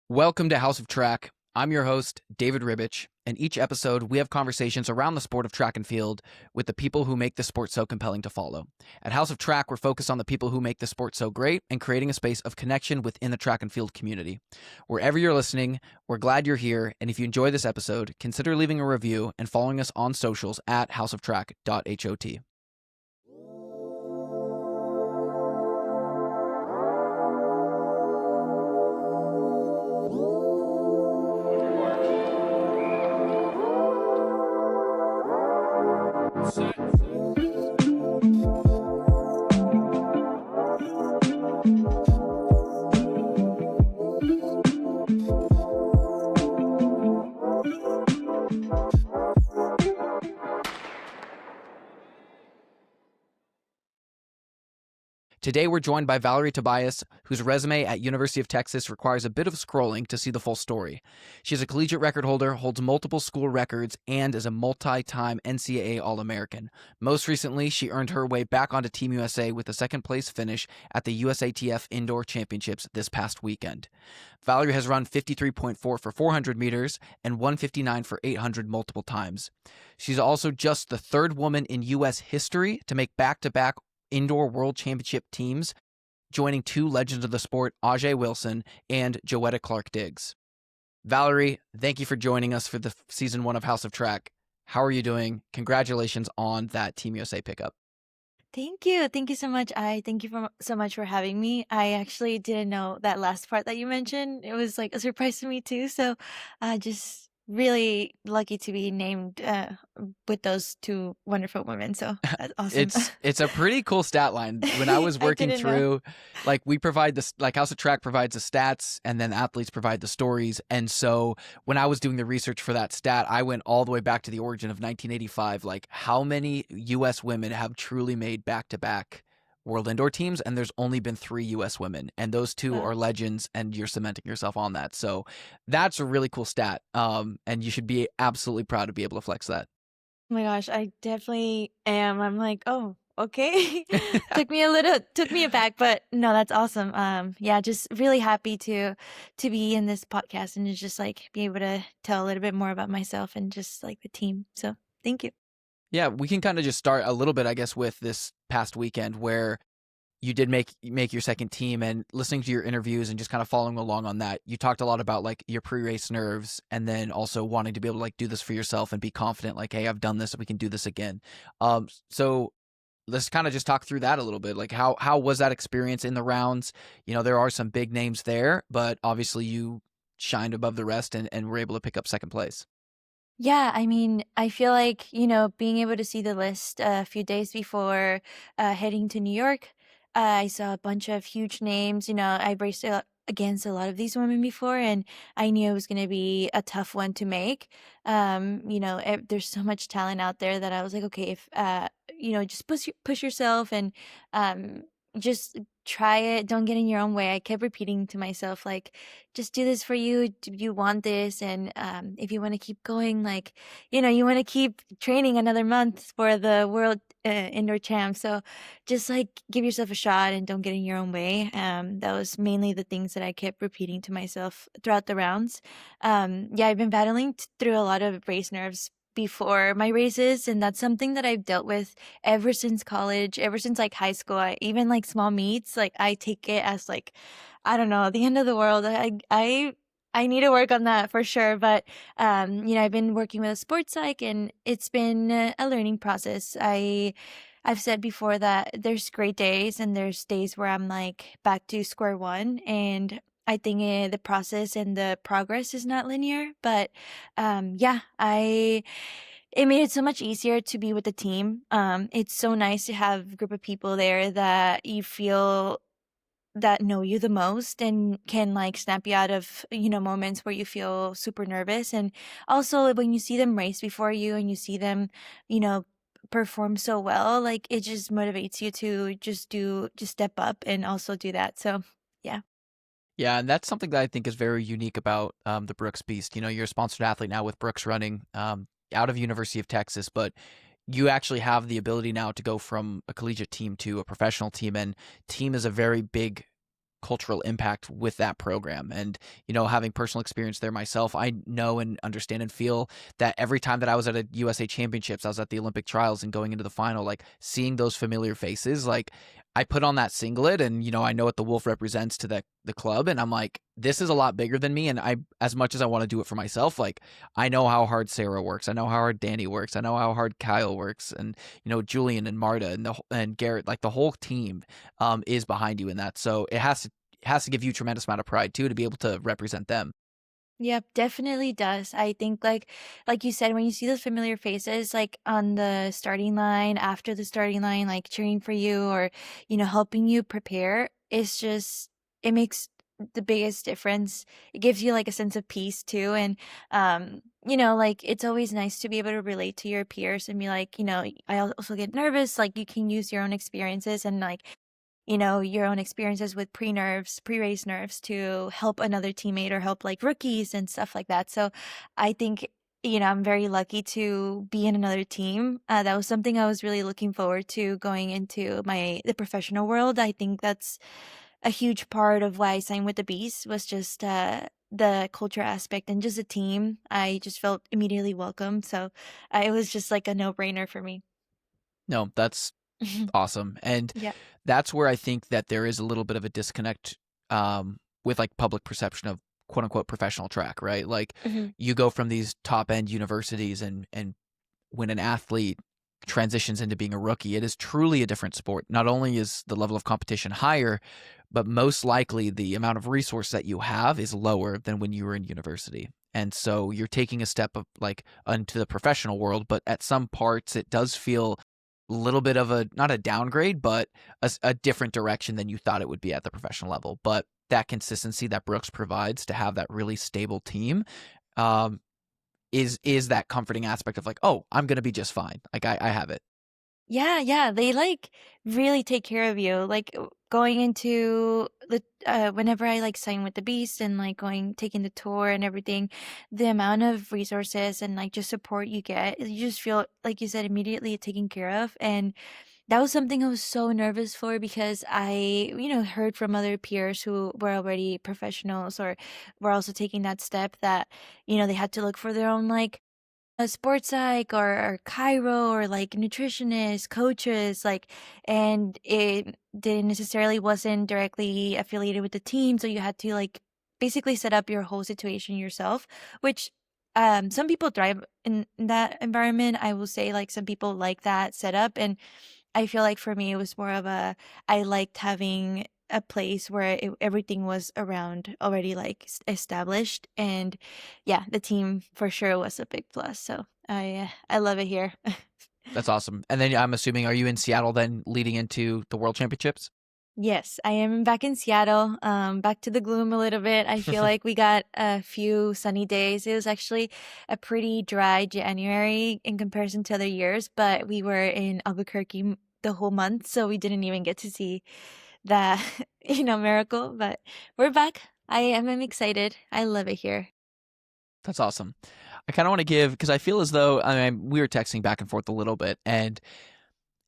Welcome to House of Track. I'm your host, David Ribich, and each episode we have conversations around the sport of track and field with the people who make the sport so compelling to follow. At House of Track, we're focused on the people who make the sport so great and creating a space of connection within the track and field community. Wherever you're listening, we're glad you're here, and if you enjoy this episode, consider leaving a review and following us on socials at houseoftrack.hot. Today, we're joined by Valery Tobias, whose resume at University of Texas requires a bit of scrolling to see the full story. She's a collegiate record holder, holds multiple school records, and is a multi-time NCAA All-American. Most recently, she earned her way back onto Team USA with a second-place finish at the USATF Indoor Championships this past weekend. Valery has run 53.4 for 400 meters and 159 for 800 multiple times. She's also just the third woman in U.S. history to make back-to-back Indoor World Championship teams, joining two legends of the sport, Ajee Wilson and Joetta Clark-Diggs. Valery, thank you for joining us for the season 1 of House of Track. How are you doing? Congratulations on that Team USA pickup. Thank you. Thank you so much. Thank you so much for having me. I actually didn't know that last part that you mentioned. It was like a surprise to me too. So just really lucky to be named with those two wonderful women. So that's awesome. It's a pretty cool stat line. When I was working through, like we provide this, like House of Track provides the stats and then athletes provide the stories. And so when I was doing the research for that stat, I went all the way back to the origin of 1985. Like how many U.S. women have truly made back-to-back World Indoor teams, and there's only been 3 U.S. women, and those two are legends, and you're cementing yourself on that. So that's a really cool stat, and you should be absolutely proud to be able to flex that. Oh my gosh, I definitely am. I'm like, oh, okay. took me aback, but no, that's awesome. Yeah, just really happy to be in this podcast and to just like be able to tell a little bit more about myself and just like the team. So thank you. Yeah, we can kind of just start a little bit, I guess, with this past weekend where you did make your second team, and listening to your interviews and just kind of following along on that. You talked a lot about like your pre-race nerves and then also wanting to be able to like do this for yourself and be confident like, hey, I've done this, we can do this again. So let's kind of just talk through that a little bit. Like how was that experience in the rounds? You know, there are some big names there, but obviously you shined above the rest and were able to pick up second place. Yeah, I mean, I feel like, being able to see the list a few days before heading to New York, I saw a bunch of huge names. I raced against a lot of these women before, and I knew it was going to be a tough one to make. There's so much talent out there that I was like, okay, if, just push yourself and just try it. Don't get in your own way. I kept repeating to myself, like, just do this for you. Do you want this? And if you want to keep going, like, you want to keep training another month for the World Indoor Champ. So just like give yourself a shot and don't get in your own way. That was mainly the things that I kept repeating to myself throughout the rounds. Yeah, I've been battling through a lot of race nerves before my races, and that's something that I've dealt with ever since college, ever since like high school. Even like small meets, like I take it as like, I don't know, the end of the world. I need to work on that for sure. But I've been working with a sports psych, and it's been a learning process. I've said before that there's great days and there's days where I'm like back to square one, and I think the process and the progress is not linear, but it made it so much easier to be with the team. It's so nice to have a group of people there that you feel that know you the most and can like snap you out of, moments where you feel super nervous. And also when you see them race before you and you see them, perform so well, like it just motivates you to just step up and also do that. So yeah. Yeah, and that's something that I think is very unique about the Brooks Beast. You know, you're a sponsored athlete now with Brooks Running out of University of Texas, but you actually have the ability now to go from a collegiate team to a professional team, and team is a very big cultural impact with that program. And, having personal experience there myself, I know and understand and feel that every time that I was at a USA Championships, I was at the Olympic trials and going into the final, like seeing those familiar faces, like I put on that singlet and, I know what the wolf represents to the club. And I'm like, this is a lot bigger than me. And as much as I want to do it for myself, like I know how hard Sarah works. I know how hard Danny works. I know how hard Kyle works, and, Julian and Marta and Garrett, like the whole team is behind you in that. So it has to give you a tremendous amount of pride too, to be able to represent them. Yep, definitely does. I think like you said, when you see those familiar faces like on the starting line, after the starting line, like cheering for you or, helping you prepare, it makes the biggest difference. It gives you like a sense of peace too. And like it's always nice to be able to relate to your peers and be like, I also get nervous. Like you can use your own experiences and like your own experiences with pre-race nerves to help another teammate or help like rookies and stuff like that. So I think, I'm very lucky to be in another team. That was something I was really looking forward to going into the professional world. I think that's a huge part of why I signed with the Beast was just the culture aspect and just the team. I just felt immediately welcome. So it was just like a no-brainer for me. No, that's awesome. And Yeah. that's where I think that there is a little bit of a disconnect with like public perception of quote unquote professional track, right? Like hmm you go from these top end universities and when an athlete transitions into being a rookie, it is truly a different sport. Not only is the level of competition higher, but most likely the amount of resource that you have is lower than when you were in university. And so you're taking a step of like into the professional world, but at some parts it does feel a little bit of not a downgrade, but a different direction than you thought it would be at the professional level. But that consistency that Brooks provides to have that really stable team, is that comforting aspect of like, oh, I'm going to be just fine. Like I have it. Yeah, yeah, they like really take care of you. Like going into the whenever I like sign with the Beast and like taking the tour and everything, the amount of resources and like just support you get, you just feel like you said immediately taken care of. And that was something I was so nervous for because I, heard from other peers who were already professionals or were also taking that step that, they had to look for their own like a sports psych or chiro or like nutritionists, coaches, like, and it didn't necessarily wasn't directly affiliated with the team. So you had to like basically set up your whole situation yourself, which some people thrive in that environment. I will say like some people like that setup. And I feel like for me, it was more of I liked having a place where everything was around already like established. And yeah, the team for sure was a big plus. So I love it here. That's awesome. And then I'm assuming, are you in Seattle then leading into the World Championships? Yes, I am back in Seattle. Back to the gloom a little bit. I feel like we got a few sunny days. It was actually a pretty dry January in comparison to other years, but we were in Albuquerque the whole month, so we didn't even get to see that, miracle. But we're back. I'm excited. I love it here. That's awesome. I kind of want to give, because I feel as though, we were texting back and forth a little bit, and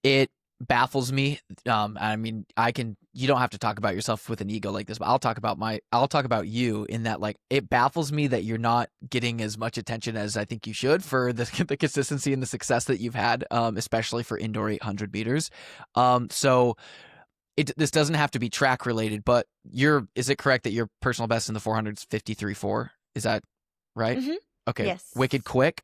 it baffles me. You don't have to talk about yourself with an ego like this, but I'll talk about you in that, like, it baffles me that you're not getting as much attention as I think you should for the consistency and the success that you've had, especially for indoor 800 meters. So this doesn't have to be track related, but is it correct that your personal best in the 400 is 53.4? Is that right? hmm Okay. Yes. Wicked quick.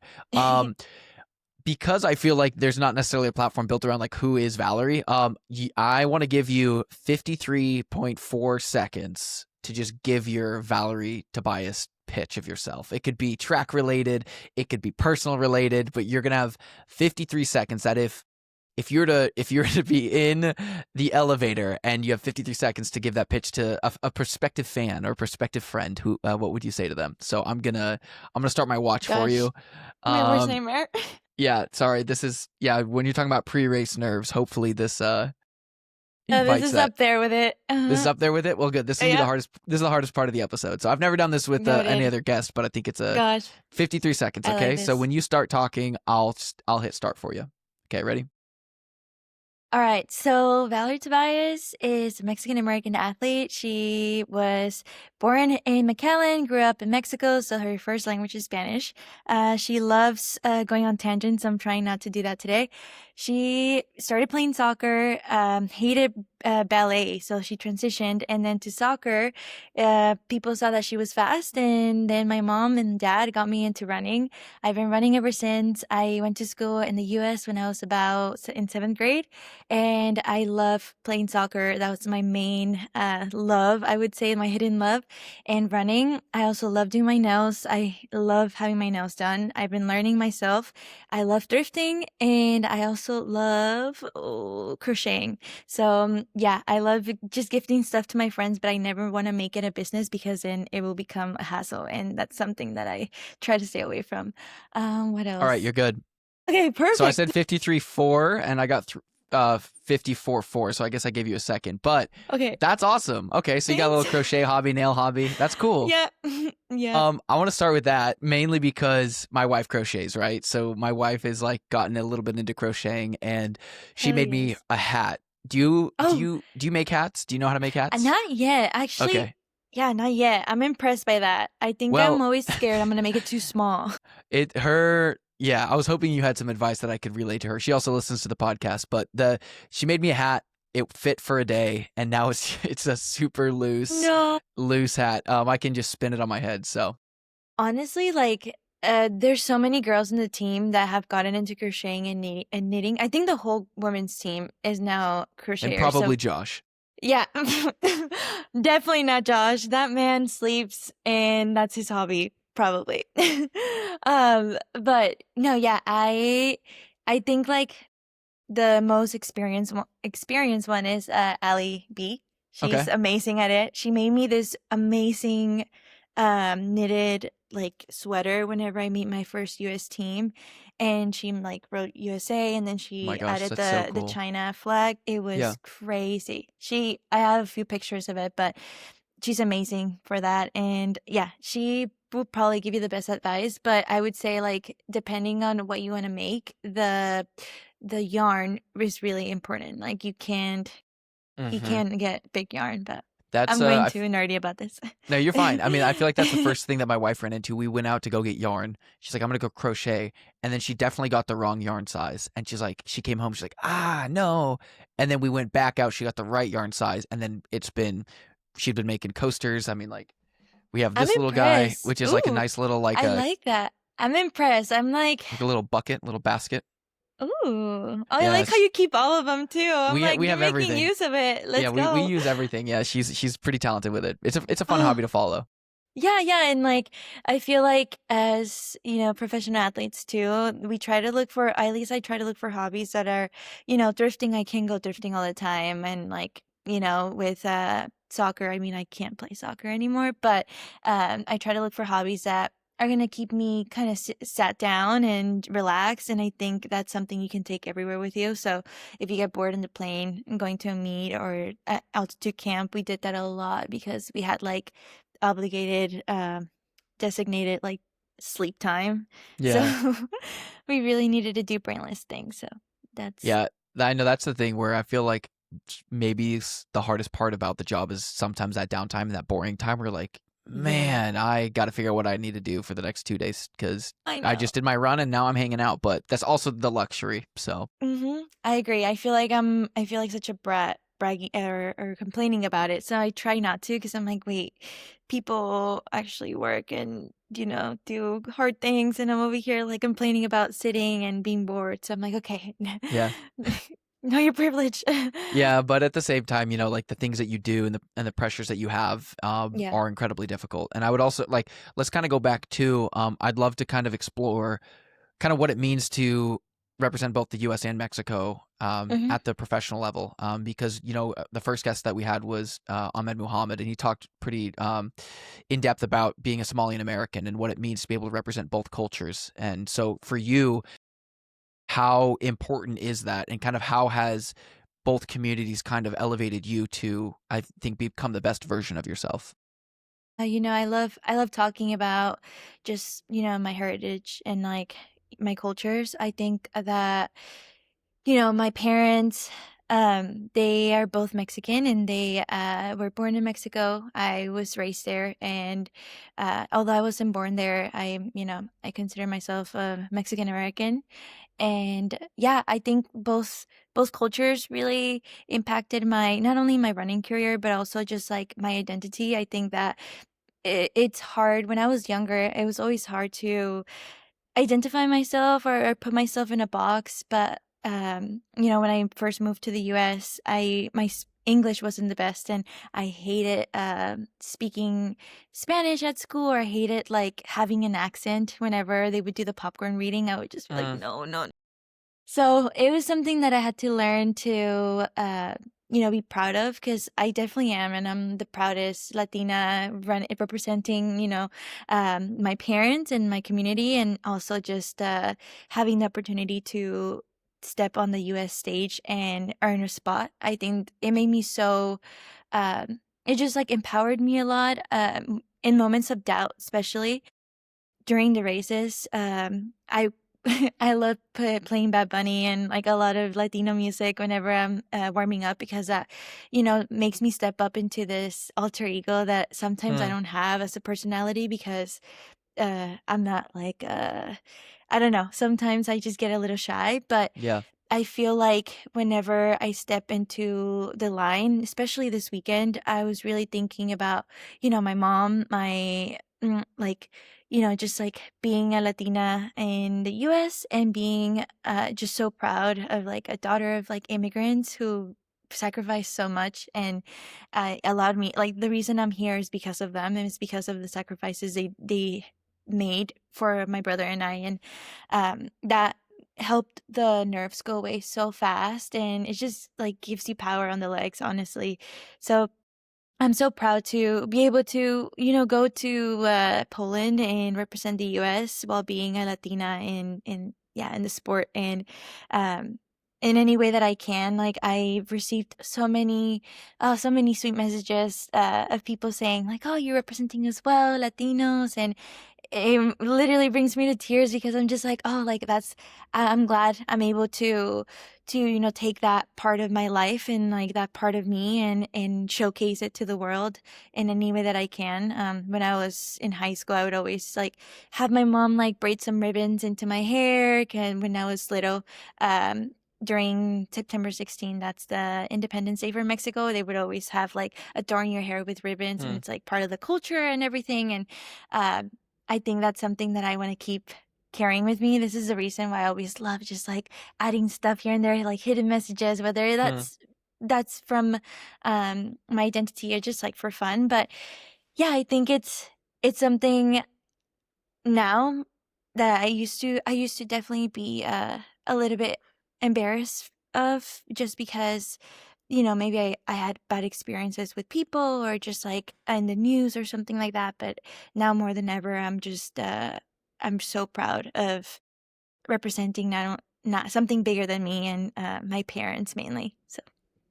Because I feel like there's not necessarily a platform built around like who is Valery. I want to give you 53.4 seconds to just give your Valery Tobias pitch of yourself. It could be track related, it could be personal related, but you're gonna have 53 seconds. That if you're to be in the elevator and you have 53 seconds to give that pitch to a prospective fan or prospective friend, who what would you say to them? So I'm gonna start my watch for you. My worst nightmare. Yeah, sorry. When you're talking about pre-race nerves, hopefully this This invites is that. up there with it. This is up there with it. Well, good. This will be Yeah. the hardest part of the episode. So I've never done this with Noted. any other guest, but I think it's Gosh. 53 seconds. I like Okay, so this. when you start talking, I'll hit start for you. Okay, ready? All right, so Valery Tobias is a Mexican American athlete. She was born in McAllen, grew up in Mexico, so her first language is Spanish. She loves going on tangents. I'm trying not to do that today. She started playing soccer, hated ballet, so she transitioned and then to soccer. People saw that she was fast, and then my mom and dad got me into running. I've been running ever since. I went to school in the US when I was about in seventh grade, and I love playing soccer. That was my main love, I would say, my hidden love. And running, I also love doing my nails. I love having my nails done. I've been learning myself. I love thrifting, and I also love crocheting. So, yeah, I love just gifting stuff to my friends, but I never want to make it a business because then it will become a hassle. And that's something that I try to stay away from. What All right, else? you're good. Okay, So I said perfect. 53-4 and I got 54-4. So I guess I gave you a second, but Okay, that's awesome. Okay, so you got a little thanks. crochet hobby, nail hobby. That's cool. Yeah, yeah. I want to start with that mainly because my wife crochets, right? So my wife has like gotten a little bit into crocheting and she Hell made me yes. a hat. Do you do Oh, you do you make hats? Do you know how to make hats? not yet. Actually, Okay. yeah, not yet. I'm impressed by that. I think I'm Well, always scared I'm gonna make it too small. yeah, I was hoping you had some advice that I could relay to her. She also listens to the podcast, but the she made me a hat. It fit for a day, and now it's it's a super No. loose hat. I can just spin it on my head. So, Honestly, like, there's so many girls in the team that have gotten into crocheting and knitting. I think the whole women's team is now and crocheters. So probably Josh. yeah, definitely not Josh. That man sleeps and that's his hobby, probably. But no, yeah, I think like the most experienced one is Ali B. She's Okay, amazing at it. She made me this amazing knitted like sweater whenever I meet my first US team, and she like wrote USA and then oh my she gosh, added that's so the cool. China flag. It Yeah. was crazy. I have a few pictures of it, but she's amazing for that. And yeah, she will probably give you the best advice, but I would say like depending on what you want to make, the yarn is really important. Like you Hmm. can't get big yarn, but That's I'm going too nerdy about this. no, you're fine. I mean, I feel like that's the first thing that my wife ran into. We went out to go get yarn. She's like, I'm gonna go crochet, and then she definitely got the wrong yarn size. And she's like, she came home. She's like, no. And then we went back out. She got the right yarn size, and then she'd been making coasters. I mean, like we have I'm this little guy, impressed. which is like a Ooh, nice little I like that. I'm impressed. I'm like a little bucket, little basket. ooh, I like how Yes, you keep all of them too. I'm like, we you're have making everything. use of it. Yeah, Let's we go. use everything. Yeah, she's pretty talented with it. It's a fun hobby Oh, to follow. yeah, yeah, and like I feel like as, professional athletes too, we try to look for at least I try to look for hobbies that are, thrifting. I can go thrifting all the time and like, with soccer, I mean I can't play soccer anymore, but I try to look for hobbies that are going to keep me kind of sat down and relaxed, and I think that's something you can take everywhere with you. So if you get bored in the plane and going to a meet or at altitude camp, we did that a lot because we had like obligated designated like sleep time, so Yeah. we really needed to do brainless things, so that's Yeah, I know that's the thing where I feel like maybe the hardest part about the job is sometimes that downtime and that boring time where like, yeah, man, I got to figure out what I need to do for the next 2 days because I I know. just did my run and now I'm hanging out. But that's also the luxury. So I agree. I feel like such a brat bragging or complaining about it, so I try not to because I'm like, wait, people actually work and do hard things, and I'm over here like complaining about sitting and being bored, so I'm like, okay, yeah, know your privilege. yeah. But at the same time, like the things that you do and the pressures that you have Yeah. are incredibly difficult. And I would also like let's kind of go back to I'd love to kind of explore kind of what it means to represent both the U.S. and Mexico Hmm. at the professional level. Because the first guest that we had was Ahmed Muhammad, and he talked pretty in depth about being a Somalian American and what it means to be able to represent both cultures. And so, for you, how important is that, and kind of how has both communities kind of elevated you to, I think, become the best version of yourself? I love talking about just, my heritage and like my cultures. I think that, my parents They are both Mexican, and they were born in Mexico. I was raised there, and although I wasn't born there, I consider myself a Mexican American. And yeah, I think both cultures really impacted my not only my running career, but also just like my identity. I think that it's hard when I was younger. It was always hard to identify myself or put myself in a box. But when I first moved to the US, English wasn't the best, and I hated speaking Spanish at school, or I hated like having an accent. Whenever they would do the popcorn reading, I would just be like, Mm, no, no. So it was something that I had to learn to, be proud of, because I definitely am, and I'm the proudest Latina representing, my parents and my community, and also just having the opportunity to step on the U.S. stage and earn a spot. I think it made me so. It just like empowered me a lot in moments of doubt, especially during the races. I I love playing Bad Bunny and like a lot of Latino music whenever I'm warming up, because that, makes me step up into this alter ego that sometimes I mm, don't have as a personality, because I'm not like I don't know. Sometimes I just get a little shy, but yeah. I feel like whenever I step into the line, especially this weekend, I was really thinking about, my mom, like, just like being a Latina in the US, and being just so proud of like a daughter of like immigrants who sacrificed so much, and allowed me, like, the reason I'm here is because of them, and it's because of the sacrifices they made for my brother and I. And that helped the nerves go away so fast, and it just like gives you power on the legs, honestly. So I'm so proud to be able to, go to Poland and represent the US while being a Latina in the sport, and in any way that I can. Like, I've received so many sweet messages of people saying like, "Oh, you're representing as well, Latinos," and it literally brings me to tears, because I'm just like, oh, like I'm glad I'm able to take that part of my life and like that part of me, and showcase it to the world in any way that I can. When I was in high school, I would always like have my mom like braid some ribbons into my hair, and when I was little, during September 16th, that's the Independence Day for Mexico, they would always have like adorn your hair with ribbons, and Mm, it's like part of the culture and everything. And um I think that's something that I want to keep carrying with me. This is the reason why I always love just like adding stuff here and there, like hidden messages, whether mm, that's from my identity or just like for fun. But yeah, I think it's something now that I used to definitely be a little bit embarrassed of, just because maybe I had bad experiences with people, or just like in the news or something like that. But now more than ever, I'm so proud of representing not something bigger than me, and my parents mainly. So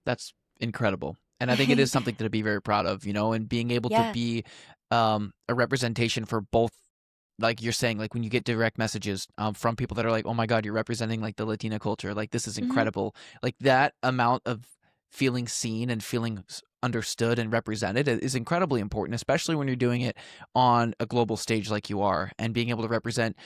that's incredible. And I think it is something to be very proud of, and being able to yeah. be a representation for both. Like you're saying, like when you get direct messages from people that are like, "Oh my God, you're representing like the Latina culture. Like this is Hmm. incredible." Like that amount of feeling seen and feeling understood and represented is incredibly important, especially when you're doing it on a global stage like you are, and being able to represent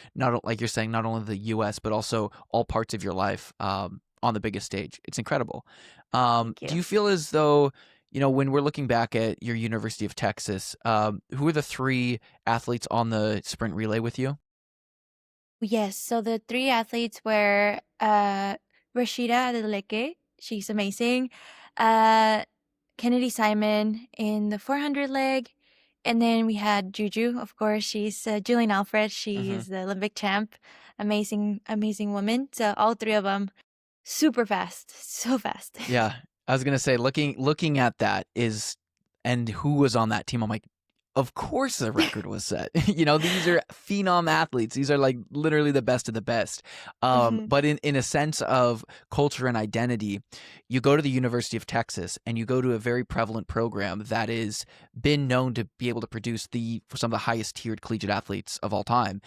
like you're saying, not only the U.S. but also all parts of your life on the biggest stage. It's incredible. Thank Do you. you feel as though, when we're looking back at your University of Texas, who are the three athletes on the sprint relay with you? Yes, so the three athletes were Rashida Adeleke, she's amazing. Uh Kennedy Simon in the 400 leg. And then we had Juju, of course. She's Julian Alfred. She Hmm. is the Olympic champ. Amazing, amazing woman. So all three of them super fast, so fast. Yeah, I was gonna say, looking at that is, and who was on that team. I'm like, of course the record was set. These are phenom athletes. These are like literally the best of the best. Mhm. But in a sense of culture and identity, you go to the University of Texas and you go to a very prevalent program that is been known to be able to produce some of the highest tiered collegiate athletes of all time.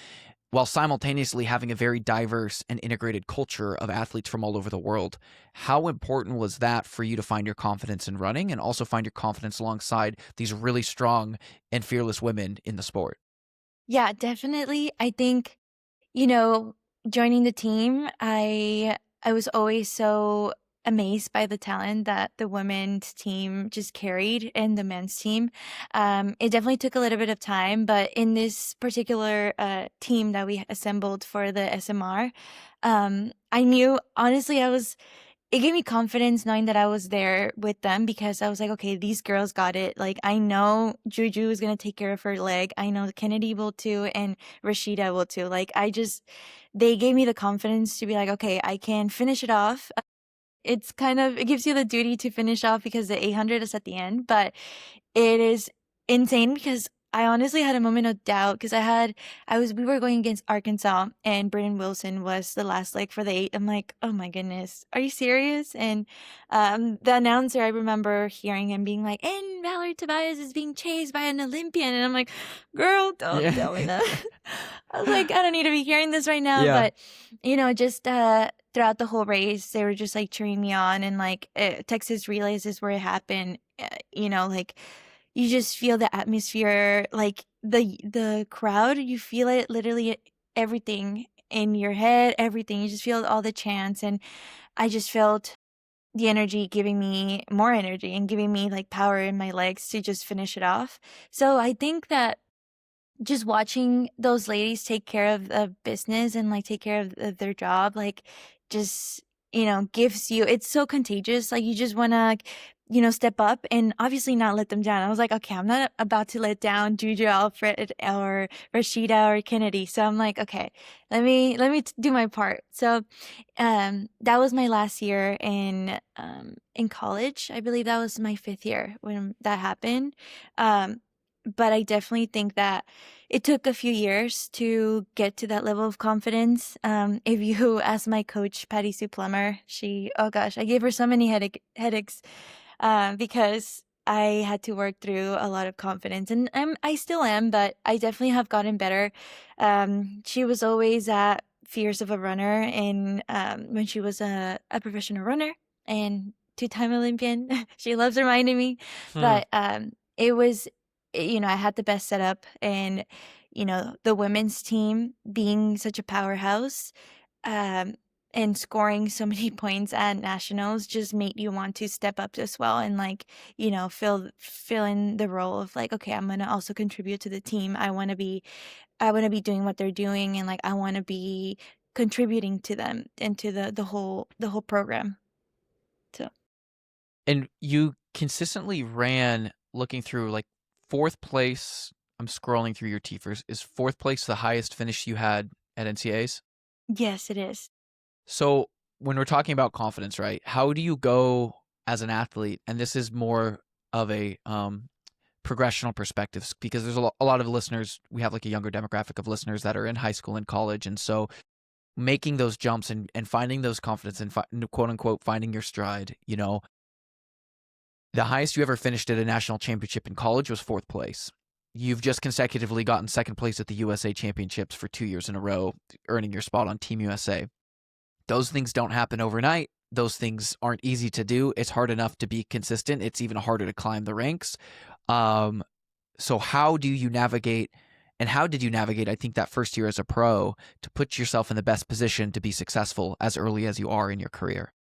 while simultaneously having a very diverse and integrated culture of athletes from all over the world. How important was that for you to find your confidence in running and also find your confidence alongside these really strong and fearless women in the sport? Yeah, definitely. I think, you know, joining the team, I was always so amazed by the talent that the women's team just carried and the men's team. It definitely took a little bit of time, but in this particular team that we assembled for the SMR, I knew honestly it gave me confidence knowing that I was there with them because I was like, okay, these girls got it. Like, I know Juju is going to take care of her leg. I know Kennedy will too, and Rashida will too. Like, they gave me the confidence to be like, okay, I can finish it off. It gives you the duty to finish off because the 800 is at the end, but it is insane because I honestly had a moment of doubt because we were going against Arkansas and Brennan Wilson was the last leg for the 8. I'm like, oh my goodness, are you serious? And the announcer, I remember hearing him being like, and Valery Tobias is being chased by an Olympian. And I'm like, girl, don't tell me that. I was like, I don't need to be hearing this right now. Yeah. But, just throughout the whole race, they were just like cheering me on. And like Texas Relays is where it happened. Like you just feel the atmosphere, like the crowd, you feel it literally everything in your head, everything. You just feel all the chants. And I just felt the energy giving me more energy and giving me like power in my legs to just finish it off. So I think that just watching those ladies take care of the business and like take care of their job, like just, gives you, it's so contagious. Like you just want to, step up and obviously not let them down. I was like, okay, I'm not about to let down Juju Alfred or Rashida or Kennedy. So I'm like, okay, let me do my part. So, that was my last year in college. I believe that was my 5th year when that happened. But I definitely think that it took a few years to get to that level of confidence. If you ask my coach, Patty Sue Plummer, oh gosh, I gave her so many headaches because I had to work through a lot of confidence. And I still am, but I definitely have gotten better. She was always that fierce of a runner, and when she was a professional runner and 2-time Olympian, she loves reminding me. Hmm. But it was I had the best setup and, the women's team being such a powerhouse, um, and scoring so many points at nationals just made you want to step up as well and like, fill in the role of like, okay, I'm gonna also contribute to the team. I wanna be doing what they're doing and like I wanna be contributing to them and to the whole program. So And you consistently ran looking through like fourth place. I'm scrolling through your TFers. Is fourth place the highest finish you had at NCAs? yes, it is. So when we're talking about confidence, right? How do you go as an athlete? And this is more of a progressional perspective because there's a lot of listeners. We have like a younger demographic of listeners that are in high school and college, and so making those jumps and finding those confidence and quote unquote finding your stride. The highest you ever finished at a national championship in college was fourth place. You've just consecutively gotten second place at the USA Championships for 2 years in a row, earning your spot on Team USA. Those things don't happen overnight. Those things aren't easy to do. It's hard enough to be consistent. It's even harder to climb the ranks. So how do you navigate, and how did you navigate, I think, that first year as a pro to put yourself in the best position to be successful as early as you are in your career?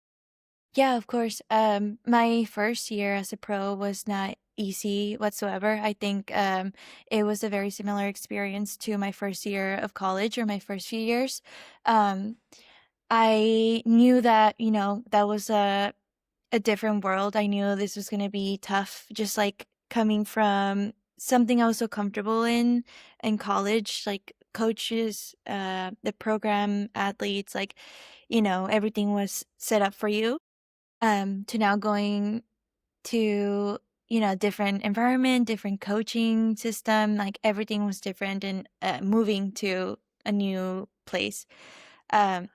Yeah, of course. My first year as a pro was not easy whatsoever. I think it was a very similar experience to my first year of college or my first few years. Um, I knew that, that was a different world. I knew this was going to be tough, just like coming from something I was so comfortable in college, like coaches, the program, athletes, like, everything was set up for you to now going to different environment, different coaching system, like everything was different and moving to a new place. um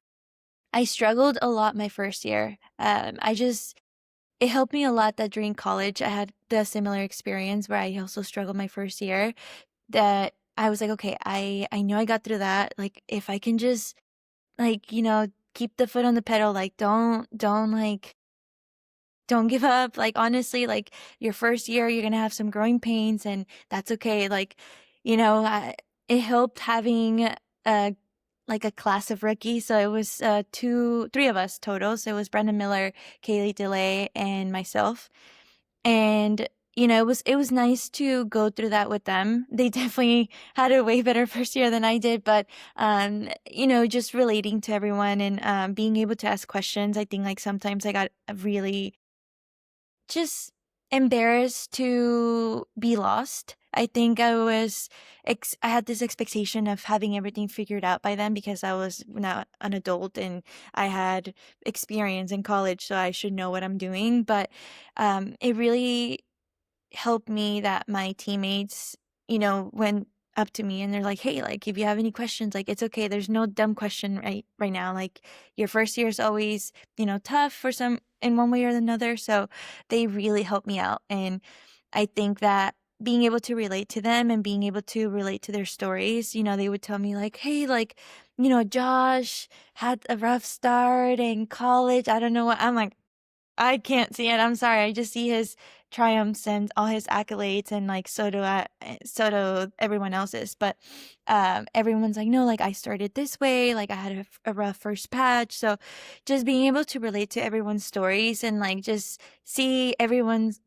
I struggled a lot my first year. It helped me a lot that during college I had the similar experience where I also struggled my first year, that I was like, okay, I know I got through that. Like, if I can just, like, keep the foot on the pedal, like, don't give up. Like, honestly, like, your first year, you're gonna have some growing pains, and that's okay. Like, it helped having a like a class of rookies. So it was three of us total. So it was Brendan Miller, Kaylee DeLay, and myself. And it was nice to go through that with them. They definitely had a way better first year than I did, but just relating to everyone and being able to ask questions. I think like sometimes I got really just embarrassed to be lost. I think I had this expectation of having everything figured out by then because I was not an adult and I had experience in college, so I should know what I'm doing. But it really helped me that my teammates, went up to me and they're like, "Hey, like if you have any questions, like it's okay. There's no dumb question right now. Like your first year is always, tough for some in one way or another." So they really helped me out, and I think that being able to relate to them and being able to relate to their stories, they would tell me like, "Hey, like, Josh had a rough start in college. I don't know what." I'm like, I can't see it. I'm sorry. I just see his triumphs and all his accolades, and like so do everyone else's. But everyone's like, no, like I started this way. Like I had a rough first patch. So just being able to relate to everyone's stories and like just see everyone's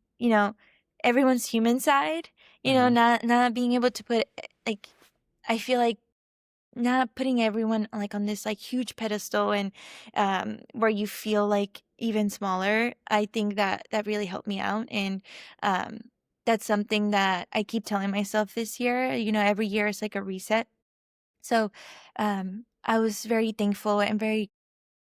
human side. Not being able to put like I feel like not putting everyone like on this like huge pedestal and where you feel like even smaller. I think that really helped me out, and um that's something that I keep telling myself this year. Every year is like a reset. So I was very thankful and very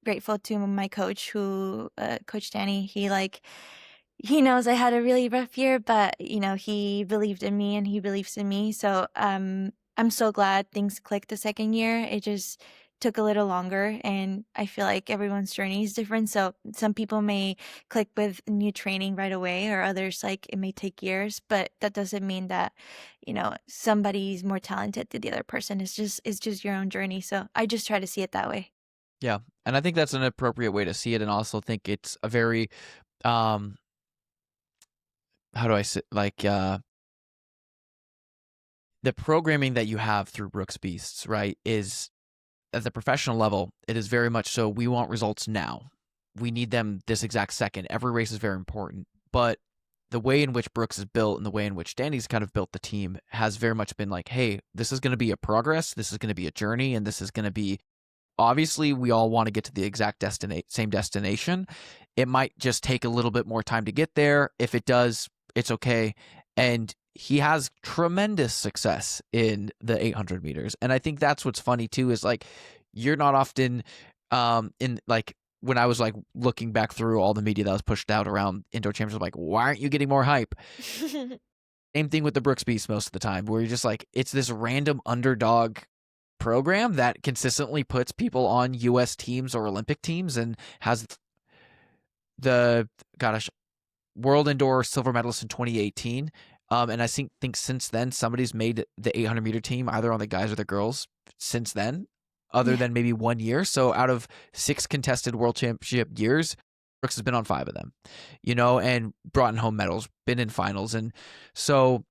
grateful to my coach, who Coach Danny. He knows I had a really rough year, but he believed in me and he believes in me. So I'm so glad things clicked the second year. It just took a little longer, and I feel like everyone's journey is different. So some people may click with new training right away, or others like it may take years, but that doesn't mean that somebody's more talented than the other person. It's just your own journey. So I just try to see it that way. Yeah. And I think that's an appropriate way to see it. And also think it's a very, how do I say, like, the programming that you have through Brooks Beasts, right, is at the professional level, it is very much so we want results now. We need them this exact second. Every race is very important. But the way in which Brooks is built and the way in which Danny's kind of built the team has very much been like, hey, this is going to be a progress. This is going to be a journey. And this is going to be, obviously, we all want to get to the exact same destination. It might just take a little bit more time to get there. If it does, it's okay. And he has tremendous success in the 800 meters. And I think that's what's funny too, is like, you're not often in like, when I was like looking back through all the media that was pushed out around indoor championships, like, why aren't you getting more hype? Same thing with the Brooks Beast most of the time, where you're just like, it's this random underdog program that consistently puts people on U.S. teams or Olympic teams and has the world indoor silver medalist in 2018. And I think since then, somebody's made the 800 meter team, either on the guys or the girls, since then, other Yeah. than maybe 1 year. So out of 6 contested world championship years, Brooks has been on 5 of them, and brought in home medals, been in finals. And so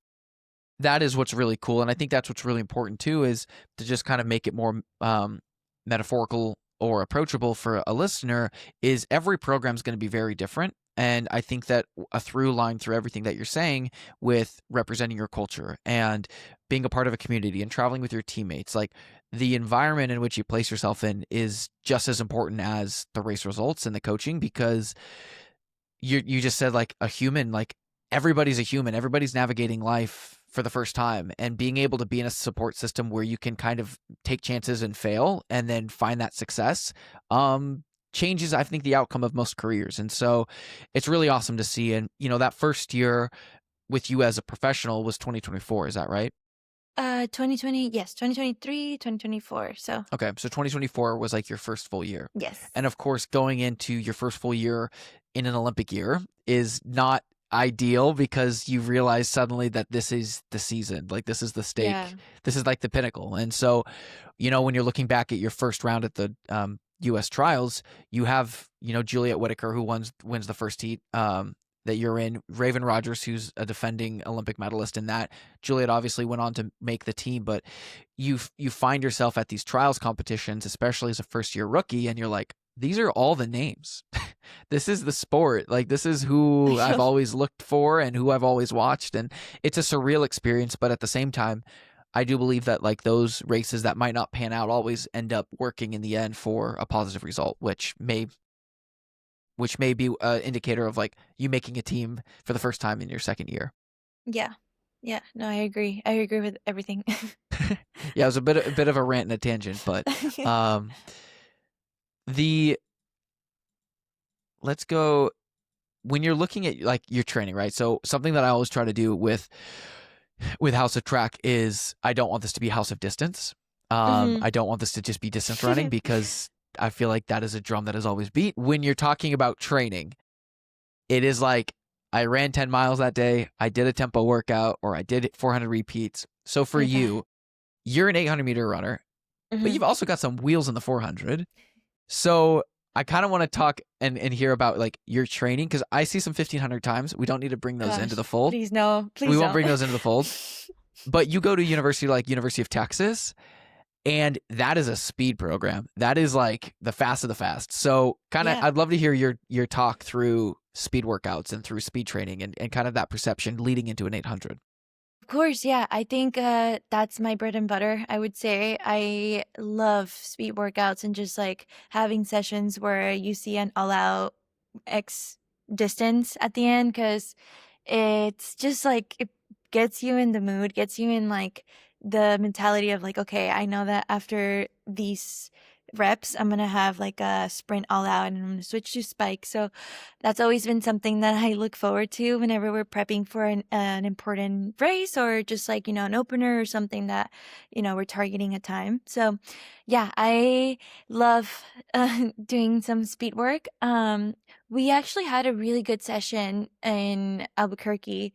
that is what's really cool. And I think that's what's really important too, is to just kind of make it more metaphorical or approachable for a listener, is every program is going to be very different. And I think that a through line through everything that you're saying with representing your culture and being a part of a community and traveling with your teammates, like the environment in which you place yourself in is just as important as the race results and the coaching, because you just said like a human, like everybody's a human, everybody's navigating life for the first time, and being able to be in a support system where you can kind of take chances and fail and then find that success changes, I think, the outcome of most careers. And so it's really awesome to see. And that first year with you as a professional was 2024, is that right? 2020, yes, 2023, 2024. So Okay, so 2024 was like your first full year. yes. And of course, going into your first full year in an Olympic year is not ideal because you realize suddenly that this is the season. Like this is the Yeah. stake. This is like the pinnacle. And so, when you're looking back at your first round at the U.S. trials, you have Juliet Whitaker who wins the first heat that you're in. Raven Rogers, who's a defending Olympic medalist in that. Juliet obviously went on to make the team, but you find yourself at these trials competitions, especially as a first year rookie, and you're like, these are all the names. This is the sport. Like this is who I've always looked for and who I've always watched, and it's a surreal experience. But at the same time, I do believe that like those races that might not pan out always end up working in the end for a positive result, which may be an indicator of like you making a team for the first time in your second year. Yeah. Yeah. No, I agree. I agree with everything. Yeah, it was a bit of a rant and a tangent, but let's go when you're looking at like your training, right? So something that I always try to do with House of Track is I don't want this to be House of Distance. I don't want this to just be distance running because I feel like that is a drum that is always beat. When you're talking about training, it is like I ran 10 miles that day, I did a tempo workout, or I did 400 repeats. So for Yeah. you're an 800-meter runner, but you've also got some wheels in the 400. So I kind of want to talk and hear about like your training because I see some 1500 times. We don't need to bring those into the fold. Please no. Please we won't don't. bring those into the fold. But you go to a university like University of Texas, and that is a speed program. That is like the fast of the fast. So kind of, I'd love to hear your talk through speed workouts and through speed training and kind of that perception leading into an 800. Of course, yeah. I think that's my bread and butter. I would say I love speed workouts and just like having sessions where you see an all-out X distance at the end because it's just like it gets you in the mood, gets you in like the mentality of like, okay, I know that after these reps, I'm gonna have like a sprint all out and I'm gonna switch to spike. So that's always been something that I look forward to whenever we're prepping for an important race or just like, an opener or something that, we're targeting a time. So yeah, I love doing some speed work. We actually had a really good session in Albuquerque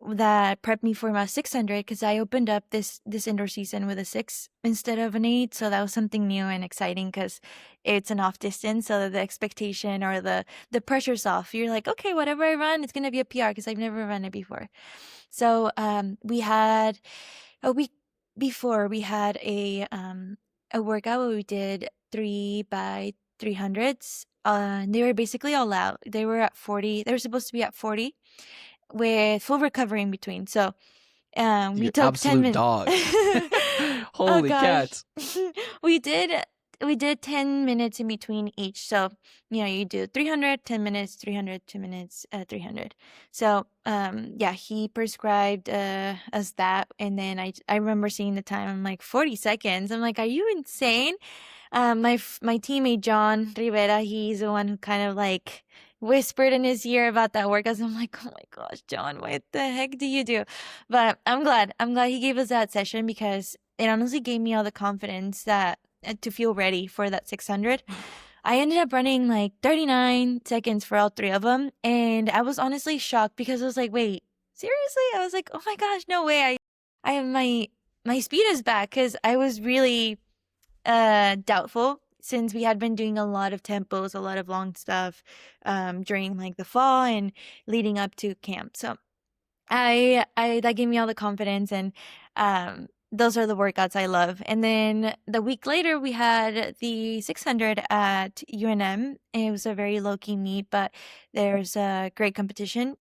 that prepped me for my 600 because I opened up this indoor season with a 6 instead of an 8. So that was something new and exciting because it's an off distance. So the expectation or the pressure's off. You're like, okay, whatever I run, it's going to be a PR because I've never run it before. So we had a week before we had a workout where we did 3x300s. They were basically all out. They were at 40. They were supposed to be at 40 with full recovery in between. So we You're took absolute 10 minutes. dog. Oh Holy gosh. cats. we did 10 minutes in between each. So, you do 300, 10 minutes, 300, 2 minutes, 300. So, yeah, he prescribed us that. And then I remember seeing the time. I'm like, 40 seconds. I'm like, are you insane? My teammate, John Rivera, he's the one who kind of like whispered in his ear about that workout. I'm like, oh my gosh, John, what the heck do you do? But I'm glad he gave us that session because it honestly gave me all the confidence that to feel ready for that 600. I ended up running like 39 seconds for all 3 of them. And I was honestly shocked because I was like, wait, seriously? I was like, oh my gosh, no way. I have my speed is back because I was really doubtful since we had been doing a lot of tempos, a lot of long stuff during like the fall and leading up to camp. So I that gave me all the confidence and those are the workouts I love. And then the week later we had the 600 at UNM. It was a very low-key meet, but there's a great competition.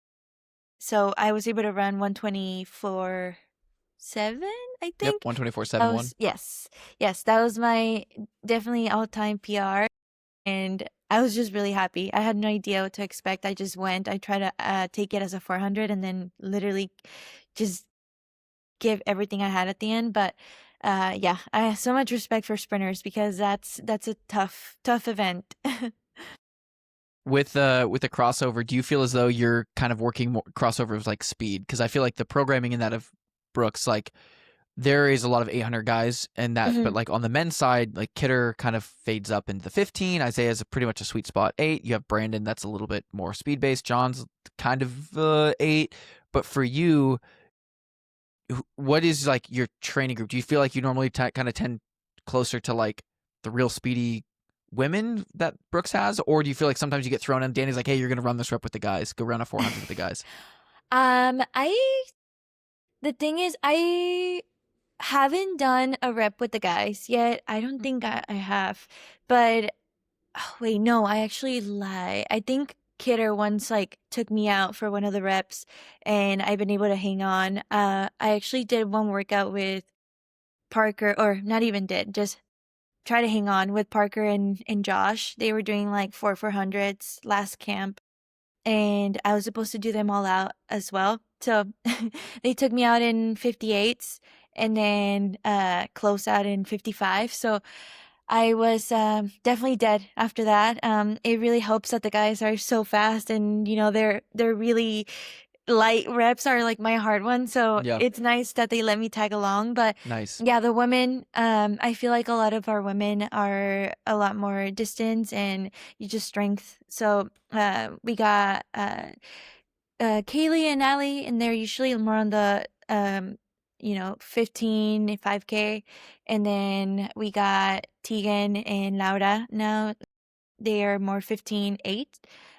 So I was able to run 124.7, I think. Yep, 124.71. Yes, that was my definitely all-time PR, and I was just really happy. I had no idea what to expect. I just went. I tried to take it as a 400, and then literally just give everything I had at the end. But yeah, I have so much respect for sprinters because that's a tough event. With the crossover, do you feel as though you're kind of working more crossovers like speed? Because I feel like the programming in that of Brooks, like there is a lot of 800 guys and that, but Mhm. like on the men's side, like Kidder kind of fades up into the 15. Isaiah's pretty much a sweet spot 8. You have Brandon that's a little bit more speed based. John's kind of 8. But for you, what is like your training group? Do you feel like you normally kind of tend closer to like the real speedy women that Brooks has, or do you feel like sometimes you get thrown in? Danny's like, hey, you're gonna run this rep with the guys. Go run a 400 with the guys. I the thing is, I haven't done a rep with the guys yet. I don't think I have. But oh, wait, no, I actually lie. I think Kidder once like took me out for one of the reps and I've been able to hang on. I actually did one workout with Parker, or not even did, just try to hang on with Parker and Josh. They were doing like 400s last camp and I was supposed to do them all out as well. So they took me out in 58s and then close out in 55. So I was definitely dead after that. It really helps that the guys are so fast, and they're really light reps are like my hard one. So Yeah, it's nice that they let me tag along. But nice. yeah, the women, I feel like a lot of our women are a lot more distance and you just strength. So we got Kaylee and Allie, and they're usually more on the 15 5K, and then we got Tegan and Laura. Now they are more 15-8,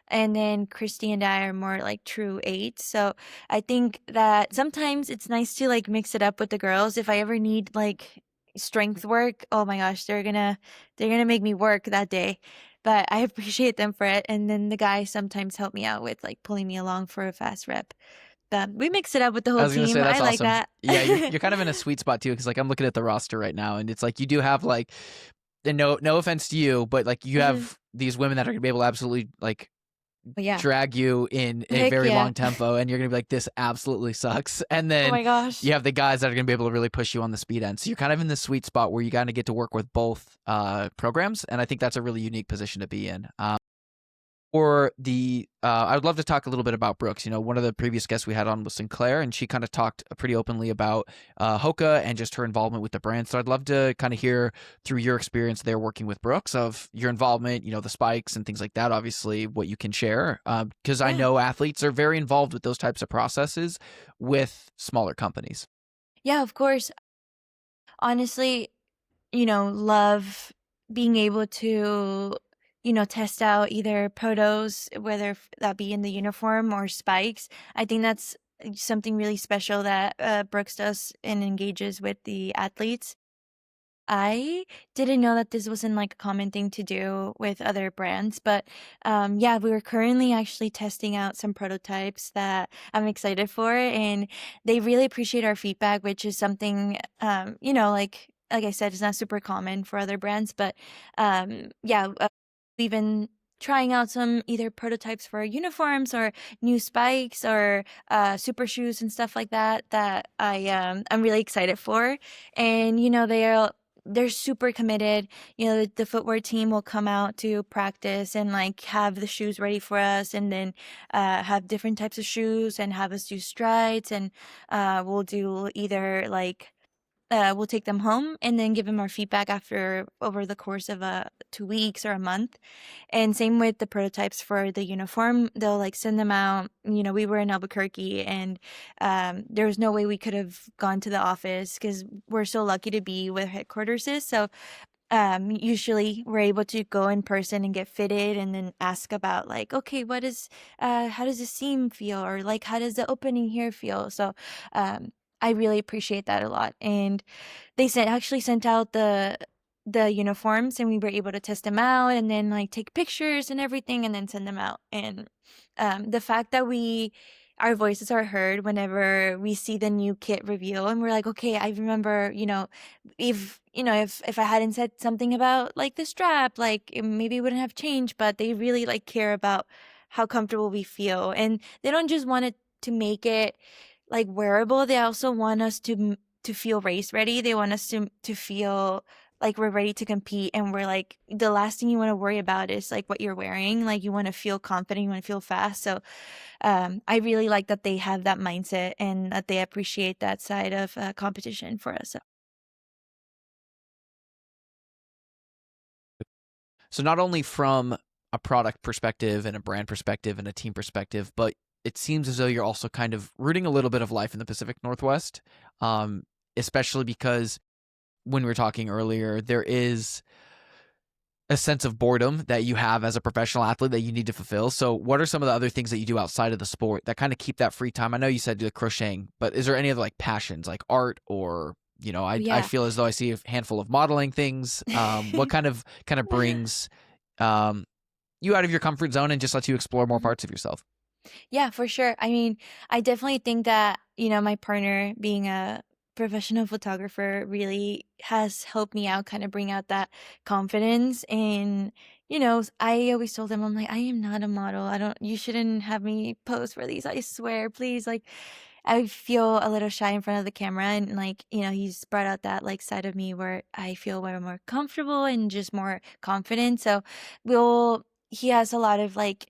and then Christy and I are more like true 8. So I think that sometimes it's nice to like mix it up with the girls. If I ever need like strength work, oh my gosh, they're gonna make me work that day. But I appreciate them for it. And then the guys sometimes help me out with like pulling me along for a fast rep. But we mix it up with the I whole was gonna team. say I that's like awesome. that. Yeah, you're kind of in a sweet spot too, because like I'm looking at the roster right now, and it's like you do have like, and no offense to you, but like you Mhm. have these women that are gonna be able to absolutely like But yeah. drag you in a Heck very yeah. long tempo, and you're gonna be like, this absolutely sucks. And Oh then my gosh. you have the guys that are gonna be able to really push you on the speed end. So you're kind of in this sweet spot where you kind of get to work with both programs, and I think that's a really unique position to be in. Or the I would love to talk a little bit about Brooks. You know, one of the previous guests we had on was Sinclair, and she kind of talked pretty openly about Hoka and just her involvement with the brand. So I'd love to kind of hear through your experience there working with Brooks of your involvement, you know, the spikes and things like that. Obviously, what you can share, because I Yeah. know athletes are very involved with those types of processes with smaller companies. Yeah, of course. Honestly, love being able to, test out either protos, whether that be in the uniform or spikes. I think that's something really special that Brooks does and engages with the athletes. I didn't know that this wasn't like a common thing to do with other brands, but yeah, we were currently actually testing out some prototypes that I'm excited for, and they really appreciate our feedback, which is something like I said, it's not super common for other brands, but yeah, we've been trying out some either prototypes for uniforms or new spikes or super shoes and stuff like that I'm really excited for, and they're super committed. The footwear team will come out to practice and like have the shoes ready for us, and then have different types of shoes and have us do strides, and we'll do either like we'll take them home and then give them our feedback after over the course of 2 weeks or a month. And same with the prototypes for the uniform. They'll like send them out. We were in Albuquerque, and there was no way we could have gone to the office because we're so lucky to be where headquarters is. So usually we're able to go in person and get fitted and then ask about like, okay, how does the seam feel? Or like, how does the opening here feel? So I really appreciate that a lot. And they actually sent out the uniforms, and we were able to test them out and then like take pictures and everything and then send them out. And the fact that our voices are heard whenever we see the new kit reveal, and we're like, okay, I remember, if I hadn't said something about like the strap, like maybe it wouldn't have changed, but they really like care about how comfortable we feel, and they don't just want it to make it like wearable. They also want us to feel race ready. They want us to feel like we're ready to compete, and we're like the last thing you want to worry about is like what you're wearing. Like you want to feel confident, you want to feel fast. So I really like that they have that mindset and that they appreciate that side of competition for us. So not only from a product perspective and a brand perspective and a team perspective, but it seems as though you're also kind of rooting a little bit of life in the Pacific Northwest, especially because when we were talking earlier, there is a sense of boredom that you have as a professional athlete that you need to fulfill. So what are some of the other things that you do outside of the sport that kind of keep that free time? I know you said the crocheting, but is there any other like passions like art or, I Yeah. feel as though I see a handful of modeling things. What kind of brings um, you out of your comfort zone and just lets you explore more Mhm. parts of yourself? Yeah, for sure. I mean, I definitely think that, my partner being a professional photographer really has helped me out, kind of bring out that confidence. And, I always told him, I'm like, I am not a model. You shouldn't have me pose for these. I swear, please. Like, I feel a little shy in front of the camera. And, like, he's brought out that, like, side of me where I feel way more comfortable and just more confident. So he has a lot of, like,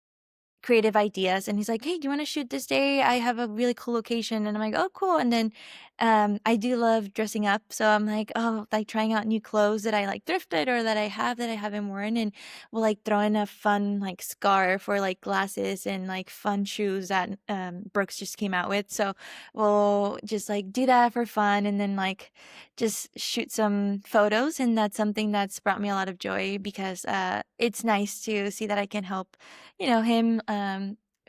creative ideas, and he's like, "Hey, do you want to shoot this day? I have a really cool location." And I'm like, "Oh, cool." And then I do love dressing up, so I'm like, "Oh, like trying out new clothes that I like thrifted or that I haven't worn." And we'll like throw in a fun like scarf or like glasses and like fun shoes that Brooks just came out with. So we'll just like do that for fun, and then like just shoot some photos. And that's something that's brought me a lot of joy because it's nice to see that I can help him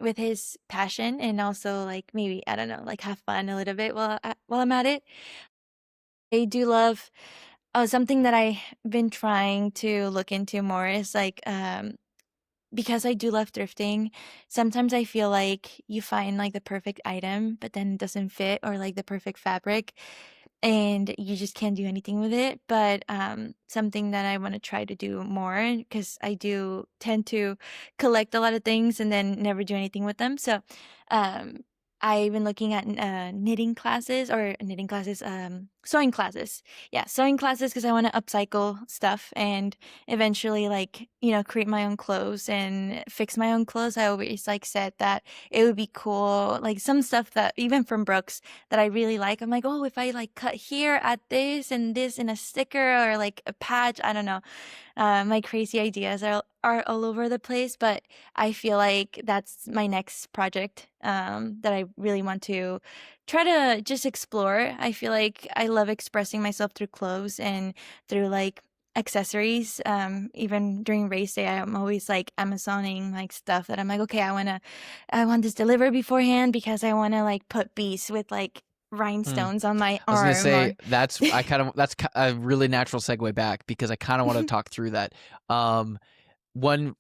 with his passion, and also like maybe I don't know, like have fun a little bit while I'm at it. I do love something that I've been trying to look into more is like because I do love thrifting, sometimes I feel like you find like the perfect item, but then it doesn't fit, or like the perfect fabric, and you just can't do anything with it. But something that I want to try to do more, because I do tend to collect a lot of things and then never do anything with them. So um, I've been looking at sewing classes. Yeah, sewing classes because I want to upcycle stuff and eventually like create my own clothes and fix my own clothes. I always like said that it would be cool, like some stuff that even from Brooks that I really like. I'm like, oh, if I like cut here at this and this in a sticker or like a patch, I don't know. My crazy ideas are all over the place, but I feel like that's my next project that I really want to try to just explore. I feel like I love expressing myself through clothes and through like accessories. Even during race day, I'm always like Amazoning like stuff that I'm like, okay, I want this delivered beforehand because I want to like put beads with like Hmm. rhinestones on my I was gonna arm say or that's a really natural segue back because I kind of want to talk through that. Um, one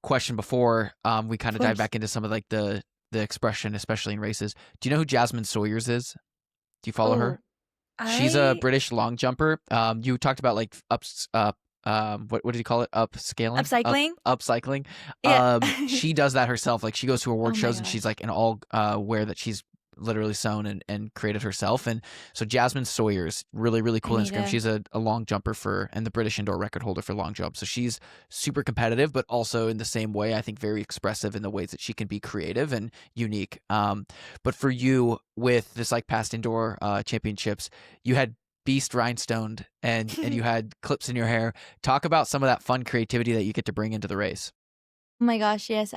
question before we kind of of dive course. back into some of like the expression, especially in races. Do you know who Jasmine Sawyers is? Do you follow her? Oh, She's a I British long jumper. You talked about like what do you call it? Upscaling, upcycling. upcycling. Yeah. She does that herself. Like she goes to Oh award my shows and she's gosh. like in all wear that she's literally sewn and created herself. And so Jasmine Sawyer's really I cool need Instagram. to. She's a long jumper and the British indoor record holder for long jump. So she's super competitive, but also in the same way, I think very expressive in the ways that she can be creative and unique. But for you with this like past indoor championships, you had beast rhinestoned and you had clips in your hair. Talk about some of that fun creativity that you get to bring into the race. Oh my gosh, yes.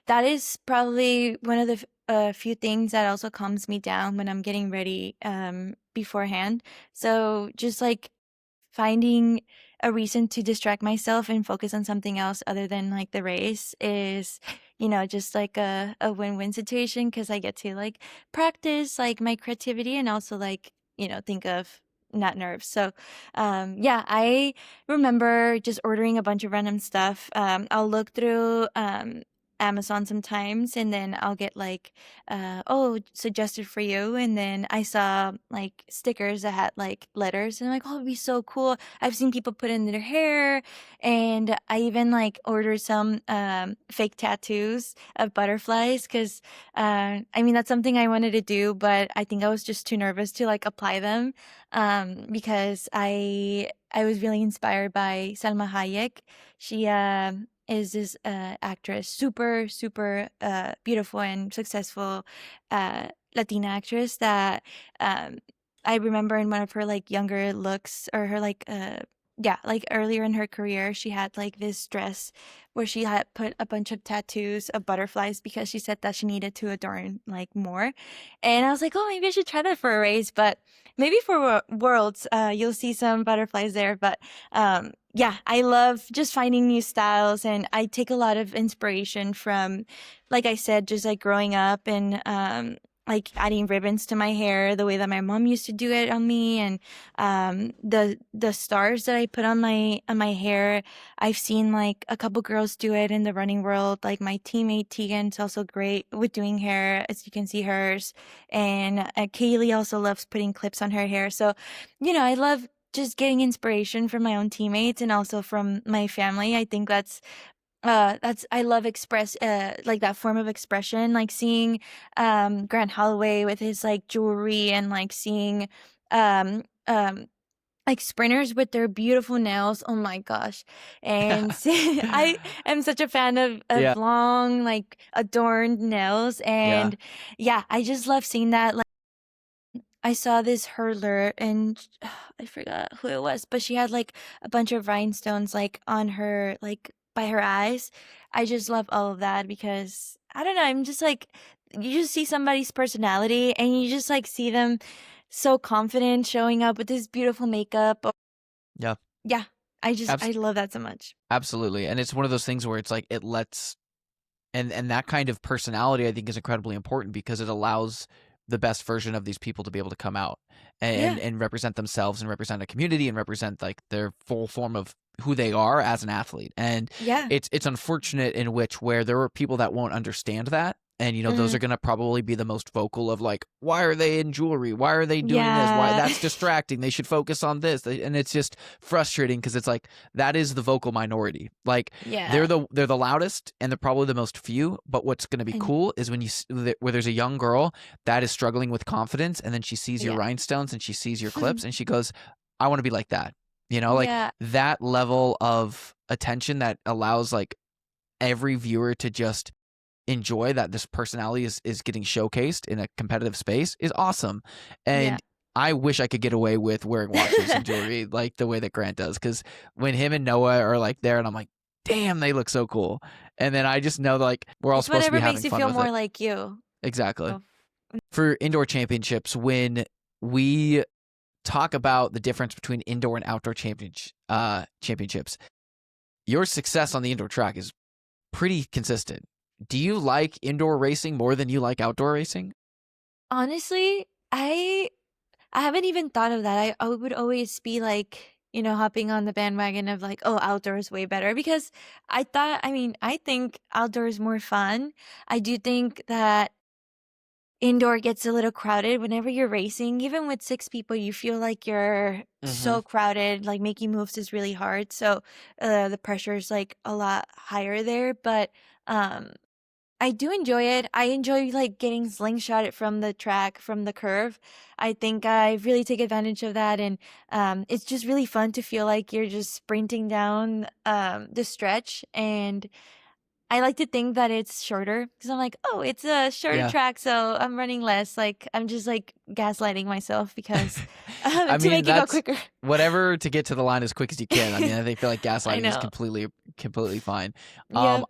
That is probably one of the few things that also calms me down when I'm getting ready beforehand. So just like finding a reason to distract myself and focus on something else other than like the race is, just like a win-win situation because I get to like practice like my creativity and also like, think of not nerves. So, yeah, I remember just ordering a bunch of random stuff. I'll look through Amazon sometimes, and then I'll get like, oh, suggested for you, and then I saw like stickers that had like letters, and I'm like, oh, it'd be so cool. I've seen people put in their hair, and I even like ordered some fake tattoos of butterflies because I mean that's something I wanted to do, but I think I was just too nervous to like apply them because I was really inspired by Salma Hayek. She is this actress, super super beautiful and successful Latina actress that um, I remember in one of her like younger looks or her like yeah, like earlier in her career, she had like this dress where she had put a bunch of tattoos of butterflies because she said that she needed to adorn like more. And I was like, oh, maybe I should try that for a race, but maybe for Worlds, you'll see some butterflies there. But yeah, I love just finding new styles, and I take a lot of inspiration from, like I said, just like growing up and like adding ribbons to my hair the way that my mom used to do it on me, and the stars that I put on my hair. I've seen like a couple girls do it in the running world. Like my teammate Tegan's also great with doing hair, as you can see hers, and Kaylee also loves putting clips on her hair. So, I love just getting inspiration from my own teammates and also from my family. I think that's I love express like that form of expression, like seeing Grant Holloway with his like jewelry, and like seeing um um like sprinters with their beautiful nails. Oh my gosh. And I am such a fan of Yeah. long like adorned nails, Yeah. and yeah, I just love seeing that. I saw this hurdler, and I forgot who it was, but she had like a bunch of rhinestones like on her, like by her eyes. I just love all of that because I don't know, I'm just like, you just see somebody's personality and you just like see them so confident showing up with this beautiful makeup. Yeah. Yeah, Abs- I love that so much. Absolutely. And it's one of those things where it's like it lets and that kind of personality I think is incredibly important because it allows the best version of these people to be able to come out Yeah, and represent themselves and represent a community and represent like their full form of who they are as an athlete. And yeah. it's unfortunate in which where there are people that won't understand that. And those Hmm. are going to probably be the most vocal of like, why are they in jewelry? Why are they doing this? Why Yeah. that's distracting. They should focus on this. And it's just frustrating because it's like that is the vocal minority. Like Yeah. they're the loudest and they're probably the most few. But what's going to be And cool is when where there's a young girl that is struggling with confidence, and then she sees your yeah. rhinestones and she sees your clips and she goes, I want to be like that. Like Yeah. that level of attention that allows like every viewer to just enjoy that this personality is getting showcased in a competitive space is awesome. Yeah. And I wish I could get away with wearing watches and jewelry like the way that Grant does, because when him and Noah are like there and I'm like, damn, they look so cool. And then I just know like we're all It's supposed to be whatever makes having you fun feel with more it. like you. Exactly. Oh, For indoor championships, when we talk about the difference between indoor and outdoor championships, your success on the indoor track is pretty consistent. Do you like indoor racing more than you like outdoor racing? honestly, I haven't even thought of that. I would always be like, hopping on the bandwagon of like, oh, outdoor is way better because I think outdoor is more fun. I do think that indoor gets a little crowded whenever you're racing. Even with six people, you feel like you're Mm-hmm. so crowded, like making moves is really hard. So the pressure is like a lot higher there. But um, I do enjoy it. I enjoy like getting slingshotted from the track, from the curve. I think I really take advantage of that, and it's just really fun to feel like you're just sprinting down the stretch. And I like to think that it's shorter because I'm like, oh, it's a shorter Yeah. track, so I'm running less. Like I'm just like gaslighting myself because I to mean, make it go that's quicker. whatever to get to the line as quick as you can. I mean, I feel like I gaslighting is know. completely fine. Yep.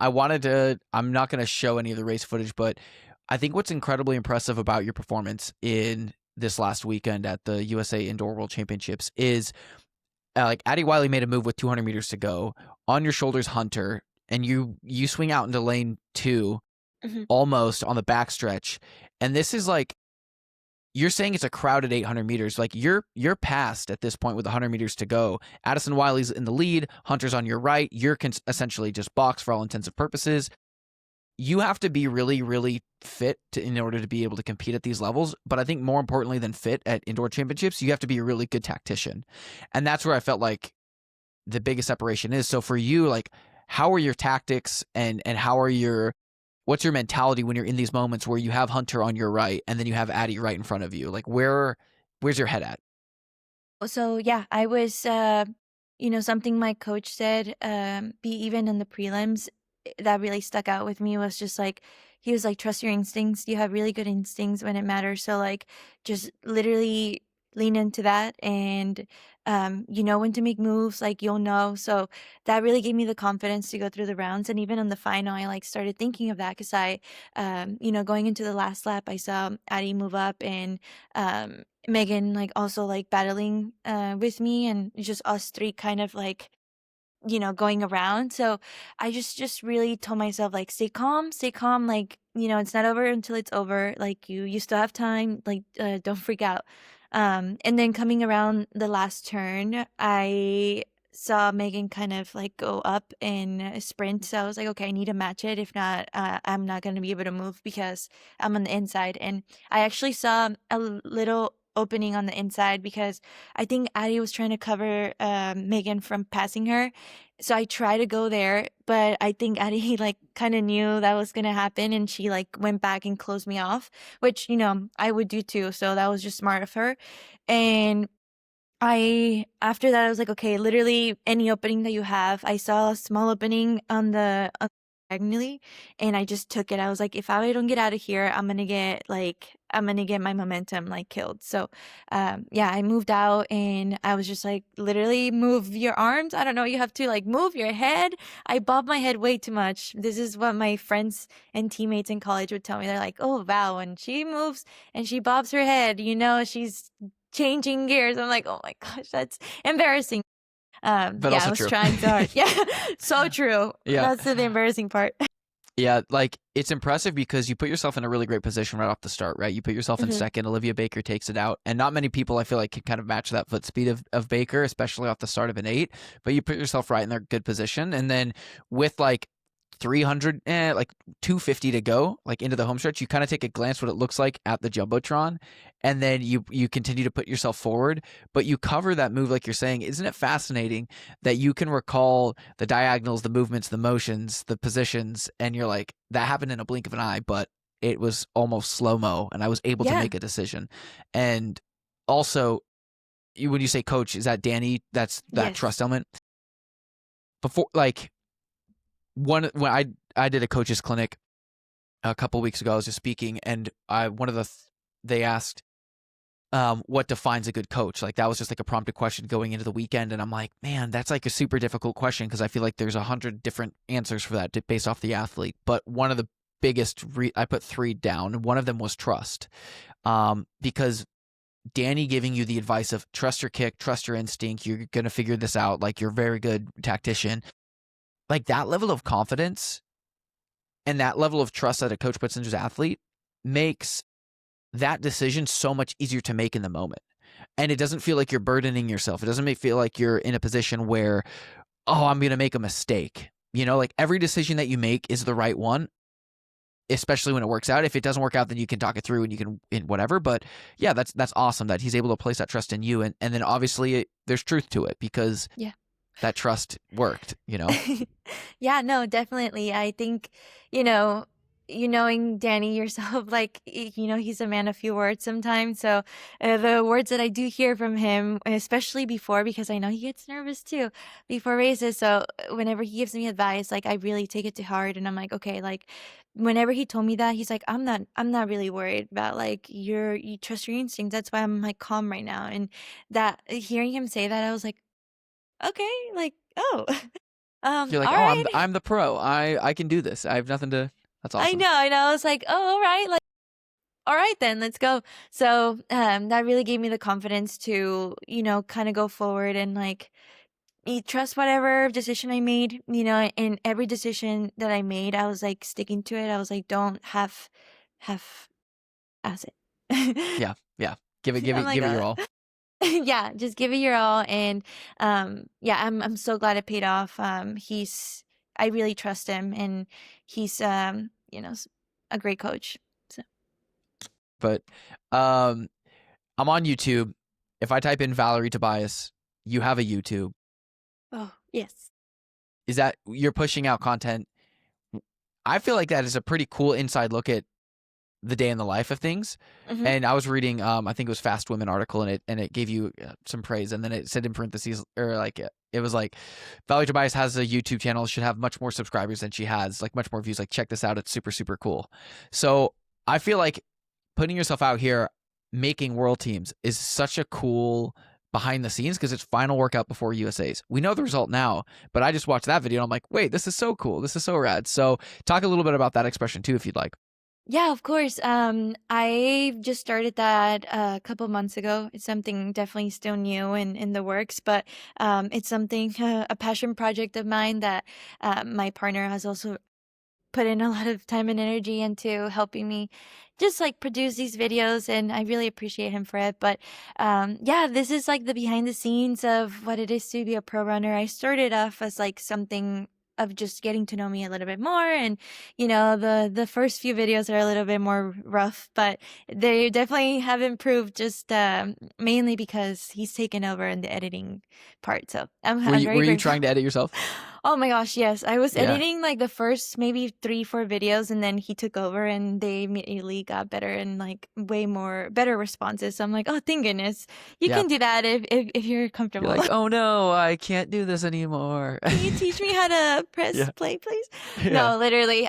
I'm not going to show any of the race footage, but I think what's incredibly impressive about your performance in this last weekend at the USA Indoor World Championships is like Addie Wiley made a move with 200 meters to go on your shoulders, Hunter, and you swing out into lane 2 Mhm. almost on the backstretch. And this is like, you're saying it's a crowded 800 meters. Like you're past at this point with 100 meters to go. Addison Wiley's in the lead. Hunter's on your right. You're essentially just boxed for all intents and purposes. you have to be really, really fit in order to be able to compete at these levels. But I think more importantly than fit at indoor championships, you have to be a really good tactician. And that's where I felt like the biggest separation is. So for you, like, how are your tactics and what's your mentality when you're in these moments where you have Hunter on your right and then you have Ajee right in front of you? Like, where's your head at? So yeah, I was, something my coach said, be even in the prelims, that really stuck out with me was just like, he was like, trust your instincts. You have really good instincts when it matters. So like, just literally lean into that, and you know when to make moves, like you'll know. So that really gave me the confidence to go through the rounds. And even on the final, I like started thinking of that because going into the last lap, I saw Addie move up, and Megan like also like battling with me, and just us three kind of like going around. So I just really told myself like stay calm, like it's not over until it's over, like you still have time, like don't freak out. And then coming around the last turn, I saw Megan kind of like go up in a sprint, so I was like, okay, I need to match it. If not, I'm not going to be able to move because I'm on the inside. And I actually saw a little opening on the inside because I think Addie was trying to cover Megan from passing her. So I tried to go there, but I think Addie like kind of knew that was gonna happen, and she like went back and closed me off, which I would do too. So that was just smart of her. And after that, I was like, okay, literally any opening that you have. I saw a small opening on diagonally, and I just took it. I was like, if I don't get out of here, I'm gonna get my momentum like killed. So, yeah, I moved out, and I was just like, literally move your arms. I don't know. You have to like move your head. I bob my head way too much. This is what my friends and teammates in college would tell me. They're like, oh, Val, when she moves and she bobs her head, she's changing gears. I'm like, oh my gosh, that's embarrassing. But Yeah, I also was true. trying so hard. Yeah, so true. Yeah. That's the embarrassing part. Yeah, like it's impressive because you put yourself in a really great position right off the start, right? You put yourself in Mhm. second. Olivia Baker takes it out, and not many people I feel like can kind of match that foot speed of Baker, especially off the start of an 8. But you put yourself right in their good position, and then with like 300, like 250 to go, like into the home stretch, you kind of take a glance what it looks like at the jumbotron, and then you continue to put yourself forward, but you cover that move like you're saying. Isn't it fascinating that you can recall the diagonals, the movements, the motions, the positions, and you're like, that happened in a blink of an eye, but it was almost slow-mo, and I was able to Yeah. make a decision. And also, when you say coach, is that Danny? That's that trust Yes. element. Before, like, when I did a coaches clinic a couple weeks ago, I was just speaking, and they asked what defines a good coach. Like that was just like a prompted question going into the weekend, and I'm like, man, that's like a super difficult question because I feel like there's 100 different answers for that based off the athlete. But one of the biggest I put 3 down, and one of them was trust, because Danny giving you the advice of trust your kick, trust your instinct, you're gonna figure this out, like you're a very good tactician. Like that level of confidence and that level of trust that a coach puts into his athlete makes that decision so much easier to make in the moment. And it doesn't feel like you're burdening yourself. It doesn't feel like you're in a position where, oh, I'm going to make a mistake. Like every decision that you make is the right one, especially when it works out. If it doesn't work out, then you can talk it through and you can whatever. But yeah, that's awesome that he's able to place that trust in you. And then obviously there's truth to it because Yeah. that trust worked. Yeah, no, definitely. I think, you knowing Danny yourself, like, he's a man of few words sometimes. So the words that I do hear from him, especially before, because I know he gets nervous too before races. So whenever he gives me advice, like, I really take it to heart. And I'm like, okay, like, whenever he told me that, he's like, I'm not really worried about like you trust your instincts. That's why I'm like calm right now. And that hearing him say that, I was like, okay, like, oh. You're like, All oh, right. I'm the pro. I can do this. I have nothing to. That's I awesome. know, I know. I was like, oh, all right, like, all right then, let's go. So, that really gave me the confidence to, kind of go forward and like trust whatever decision I made, and every decision that I made, I was like sticking to it. I was like, don't have ass it. Yeah, yeah. Give it, give I'm it, like, give it your all. yeah, just give it your all. And yeah, I'm so glad it paid off. I really trust him, and he's a great coach. So. But I'm on YouTube. If I type in Valery Tobias, you have a YouTube. Oh, yes. Is that you're pushing out content? I feel like that is a pretty cool inside look at the day in the life of things. Mm-hmm. And I was reading, I think it was Fast Women article, and it gave you some praise, and then it said in parentheses, or like it was like, Valery Tobias has a YouTube channel, should have much more subscribers than she has, like much more views. Like, check this out, it's super, super cool. So I feel like putting yourself out here, making world teams, is such a cool behind the scenes, because it's final workout before USA's. We know the result now, but I just watched that video and I'm like, wait, this is so cool. This is so rad. So talk a little bit about that expression too, if you'd like. Yeah, of course. I just started that a couple months ago. It's something definitely still new and in the works, but it's something, a passion project of mine that my partner has also put in a lot of time and energy into helping me just like produce these videos, and I really appreciate him for it. But yeah, this is like the behind the scenes of what it is to be a pro runner. I started off as like something of just getting to know me a little bit more, and the first few videos are a little bit more rough, but they definitely have improved, just mainly because he's taken over in the editing part. So I'm very Were you grateful. trying to edit yourself? Oh my gosh, yes. I was Yeah. editing like the first maybe 3-4 videos, and then he took over and they immediately got better and like way more better responses. So I'm like, oh, thank goodness. You Yeah. can do that if you're comfortable. You're like, oh no, I can't do this anymore. Can you teach me how to press Yeah. play, please? Yeah. No, literally,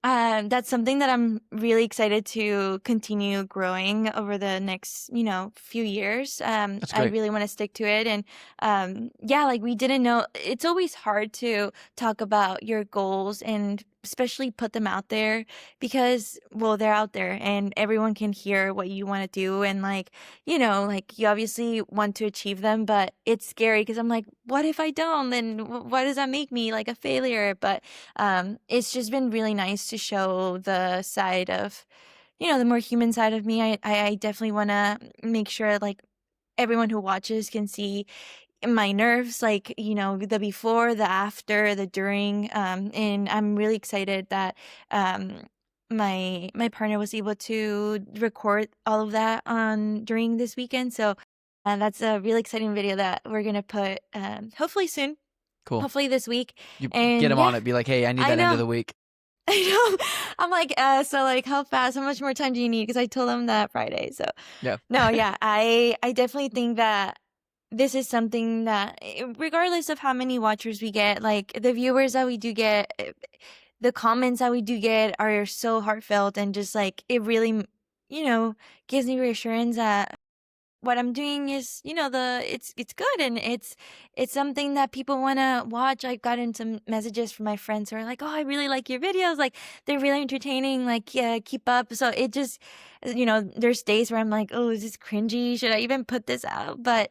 that's something that I'm really excited to continue growing over the next, few years. That's I great. really want to stick to it. And yeah, like we didn't know, it's always hard to talk about your goals and especially put them out there because, well, they're out there and everyone can hear what you want to do. And like you obviously want to achieve them, but it's scary because I'm like, what if I don't? Then what does that make me, like a failure? But it's just been really nice to show the side of, the more human side of me. I definitely want to make sure like everyone who watches can see my nerves, like, the before, the after, the during. And I'm really excited that my partner was able to record all of that during this weekend. So that's a really exciting video that we're gonna put hopefully soon. Cool. Hopefully this week. You And get him yeah, on it. Be like, hey, I need I that end of know. the week. I know. I'm like, so like how fast, how much more time do you need? Because I told them that Friday. So Yeah. no, yeah, I definitely think that this is something that regardless of how many watchers we get, like the viewers that we do get, the comments that we do get are so heartfelt, and just like it really, gives me reassurance that what I'm doing is, it's good, and it's something that people want to watch. I've gotten some messages from my friends who are like, "Oh, I really like your videos. Like they're really entertaining. Like, yeah, keep up." So it just, there's days where I'm like, "Oh, is this cringy? Should I even put this out?" But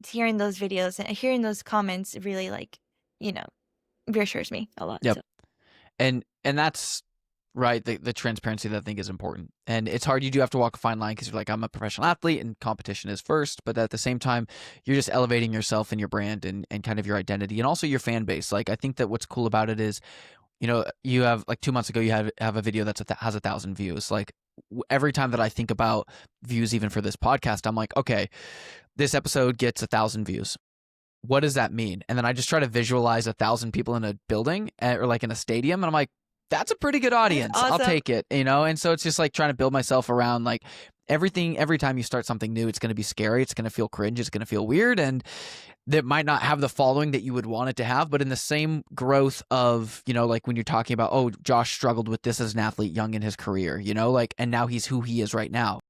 hearing those videos and hearing those comments really like, reassures me a lot. Yep. So. And that's right. The transparency that I think is important. And it's hard. You do have to walk a fine line because you're like, I'm a professional athlete and competition is first. But at the same time, you're just elevating yourself and your brand and kind of your identity and also your fan base. Like, I think that what's cool about it is, you have like 2 months ago, you have a video that's has 1,000 views. Like every time that I think about views, even for this podcast, I'm like, okay, this episode gets 1,000 views. What does that mean? And then I just try to visualize 1,000 people in a building or like in a stadium. And I'm like, that's a pretty good audience. Awesome. I'll take it, And so it's just like trying to build myself around like everything. Every time you start something new, it's going to be scary. It's going to feel cringe. It's going to feel weird. And that might not have the following that you would want it to have, but in the same growth of, like when you're talking about, oh, Josh struggled with this as an athlete young in his career, and now he's who he is right now.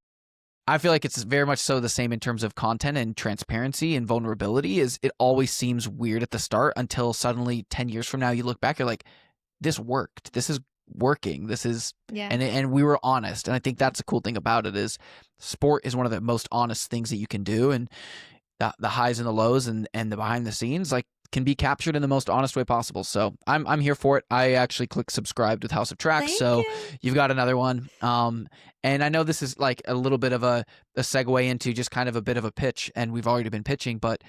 I feel like it's very much so the same in terms of content and transparency and vulnerability. Is it always seems weird at the start until suddenly 10 years from now, you look back, you're like, this worked. This is working. This is, Yeah. And we were honest. And I think that's the cool thing about it is sport is one of the most honest things that you can do. And the highs and the lows and the behind the scenes, like, can be captured in the most honest way possible. So I'm here for it. I actually clicked subscribed with House of Tracks. Thank so you. You've got another one. And I know this is like a little bit of a segue into just kind of a bit of a pitch, and we've already been pitching, but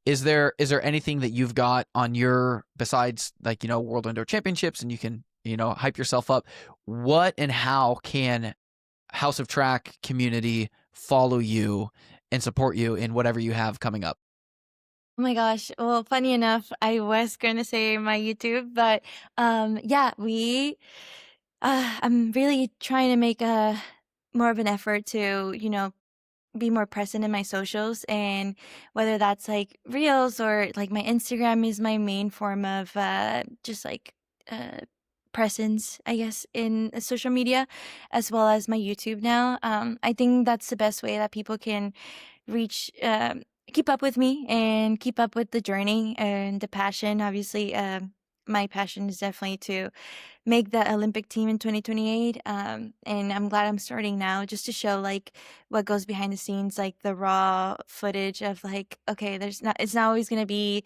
is there anything that you've got on your, besides like, World Indoor Championships, and you can hype yourself up. What and how can House of Track community follow you and support you in whatever you have coming up? Oh my gosh. Well, funny enough, I was going to say my YouTube, but yeah, I'm really trying to make a more of an effort to, be more present in my socials, and whether that's like reels or like my Instagram is my main form of just like uh presence, I guess, in social media, as well as my YouTube now. I think that's the best way that people can reach keep up with me and keep up with the journey and the passion. Obviously, my passion is definitely to make the Olympic team in 2028. And I'm glad I'm starting now just to show like what goes behind the scenes, like the raw footage of like, okay, it's not always going to be,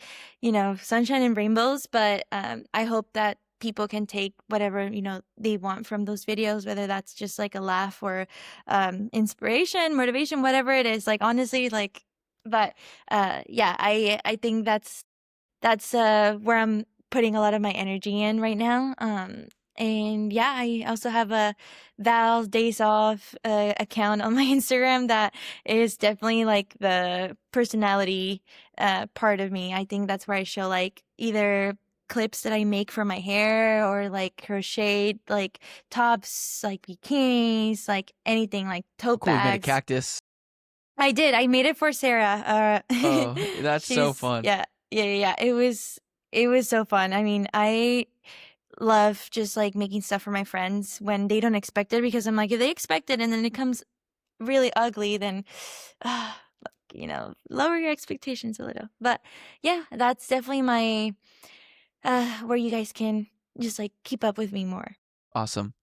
sunshine and rainbows, but I hope that people can take whatever, they want from those videos, whether that's just like a laugh or inspiration, motivation, whatever it is. Like, honestly, like, but yeah, I think that's where I'm putting a lot of my energy in right now. And yeah, I also have a Val Days Off account on my Instagram that is definitely like the personality part of me. I think that's where I show like either clips that I make for my hair or like crochet like tops, like bikinis, like anything, like tote Cool, you made a bags. cactus. I did. I made it for Sarah. Oh, that's so She's fun. yeah. It was so fun. I mean, I love just like making stuff for my friends when they don't expect it, because I'm like, if they expect it and then it comes really ugly, then uh, lower your expectations a little. But yeah, that's definitely my where you guys can just like keep up with me more. Awesome.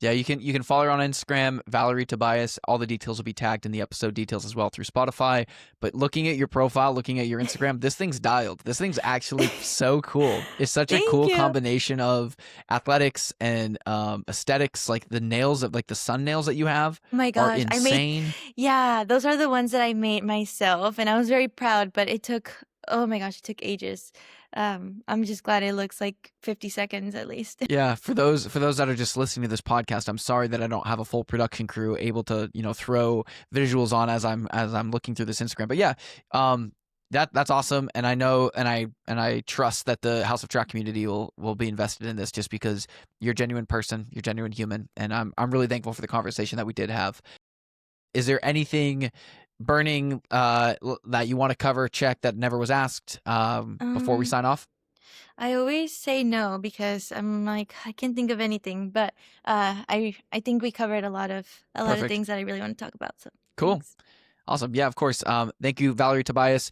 Yeah, you can follow her on Instagram, Valery Tobias. All the details will be tagged in the episode details as well through Spotify. But looking at your profile, looking at your Instagram, this thing's dialed. This thing's actually so cool. It's such a Thank cool you. combination of athletics and aesthetics. Like the nails, like the sun nails that you have, Oh my are gosh, insane. yeah, those are the ones that I made myself, and I was very proud, but oh my gosh, it took ages. I'm just glad it looks like 50 seconds at least. Yeah, for those that are just listening to this podcast, I'm sorry that I don't have a full production crew able to, throw visuals on as I'm looking through this Instagram. But yeah, that's awesome, and I know and I trust that the House of Track community will be invested in this just because you're a genuine person, you're a genuine human, and I'm really thankful for the conversation that we did have. Is there anything burning that you want to cover, check that never was asked before we Um, sign off? I always say no because I'm like, I can't think of anything, but I think we covered a lot of Perfect. things that I really want to talk about. So Cool. thanks. Awesome. Yeah, of course. Thank you, Valery Tobias.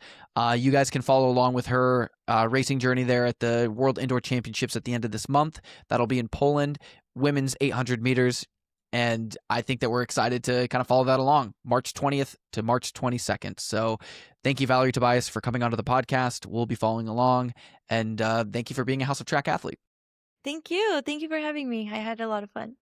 You guys can follow along with her racing journey there at the World Indoor Championships at the end of this month. That'll be in Poland, women's 800 meters. And I think that we're excited to kind of follow that along, March 20th to March 22nd. So thank you, Valery Tobias, for coming onto the podcast. We'll be following along. And thank you for being a House of Track athlete. Thank you. Thank you for having me. I had a lot of fun.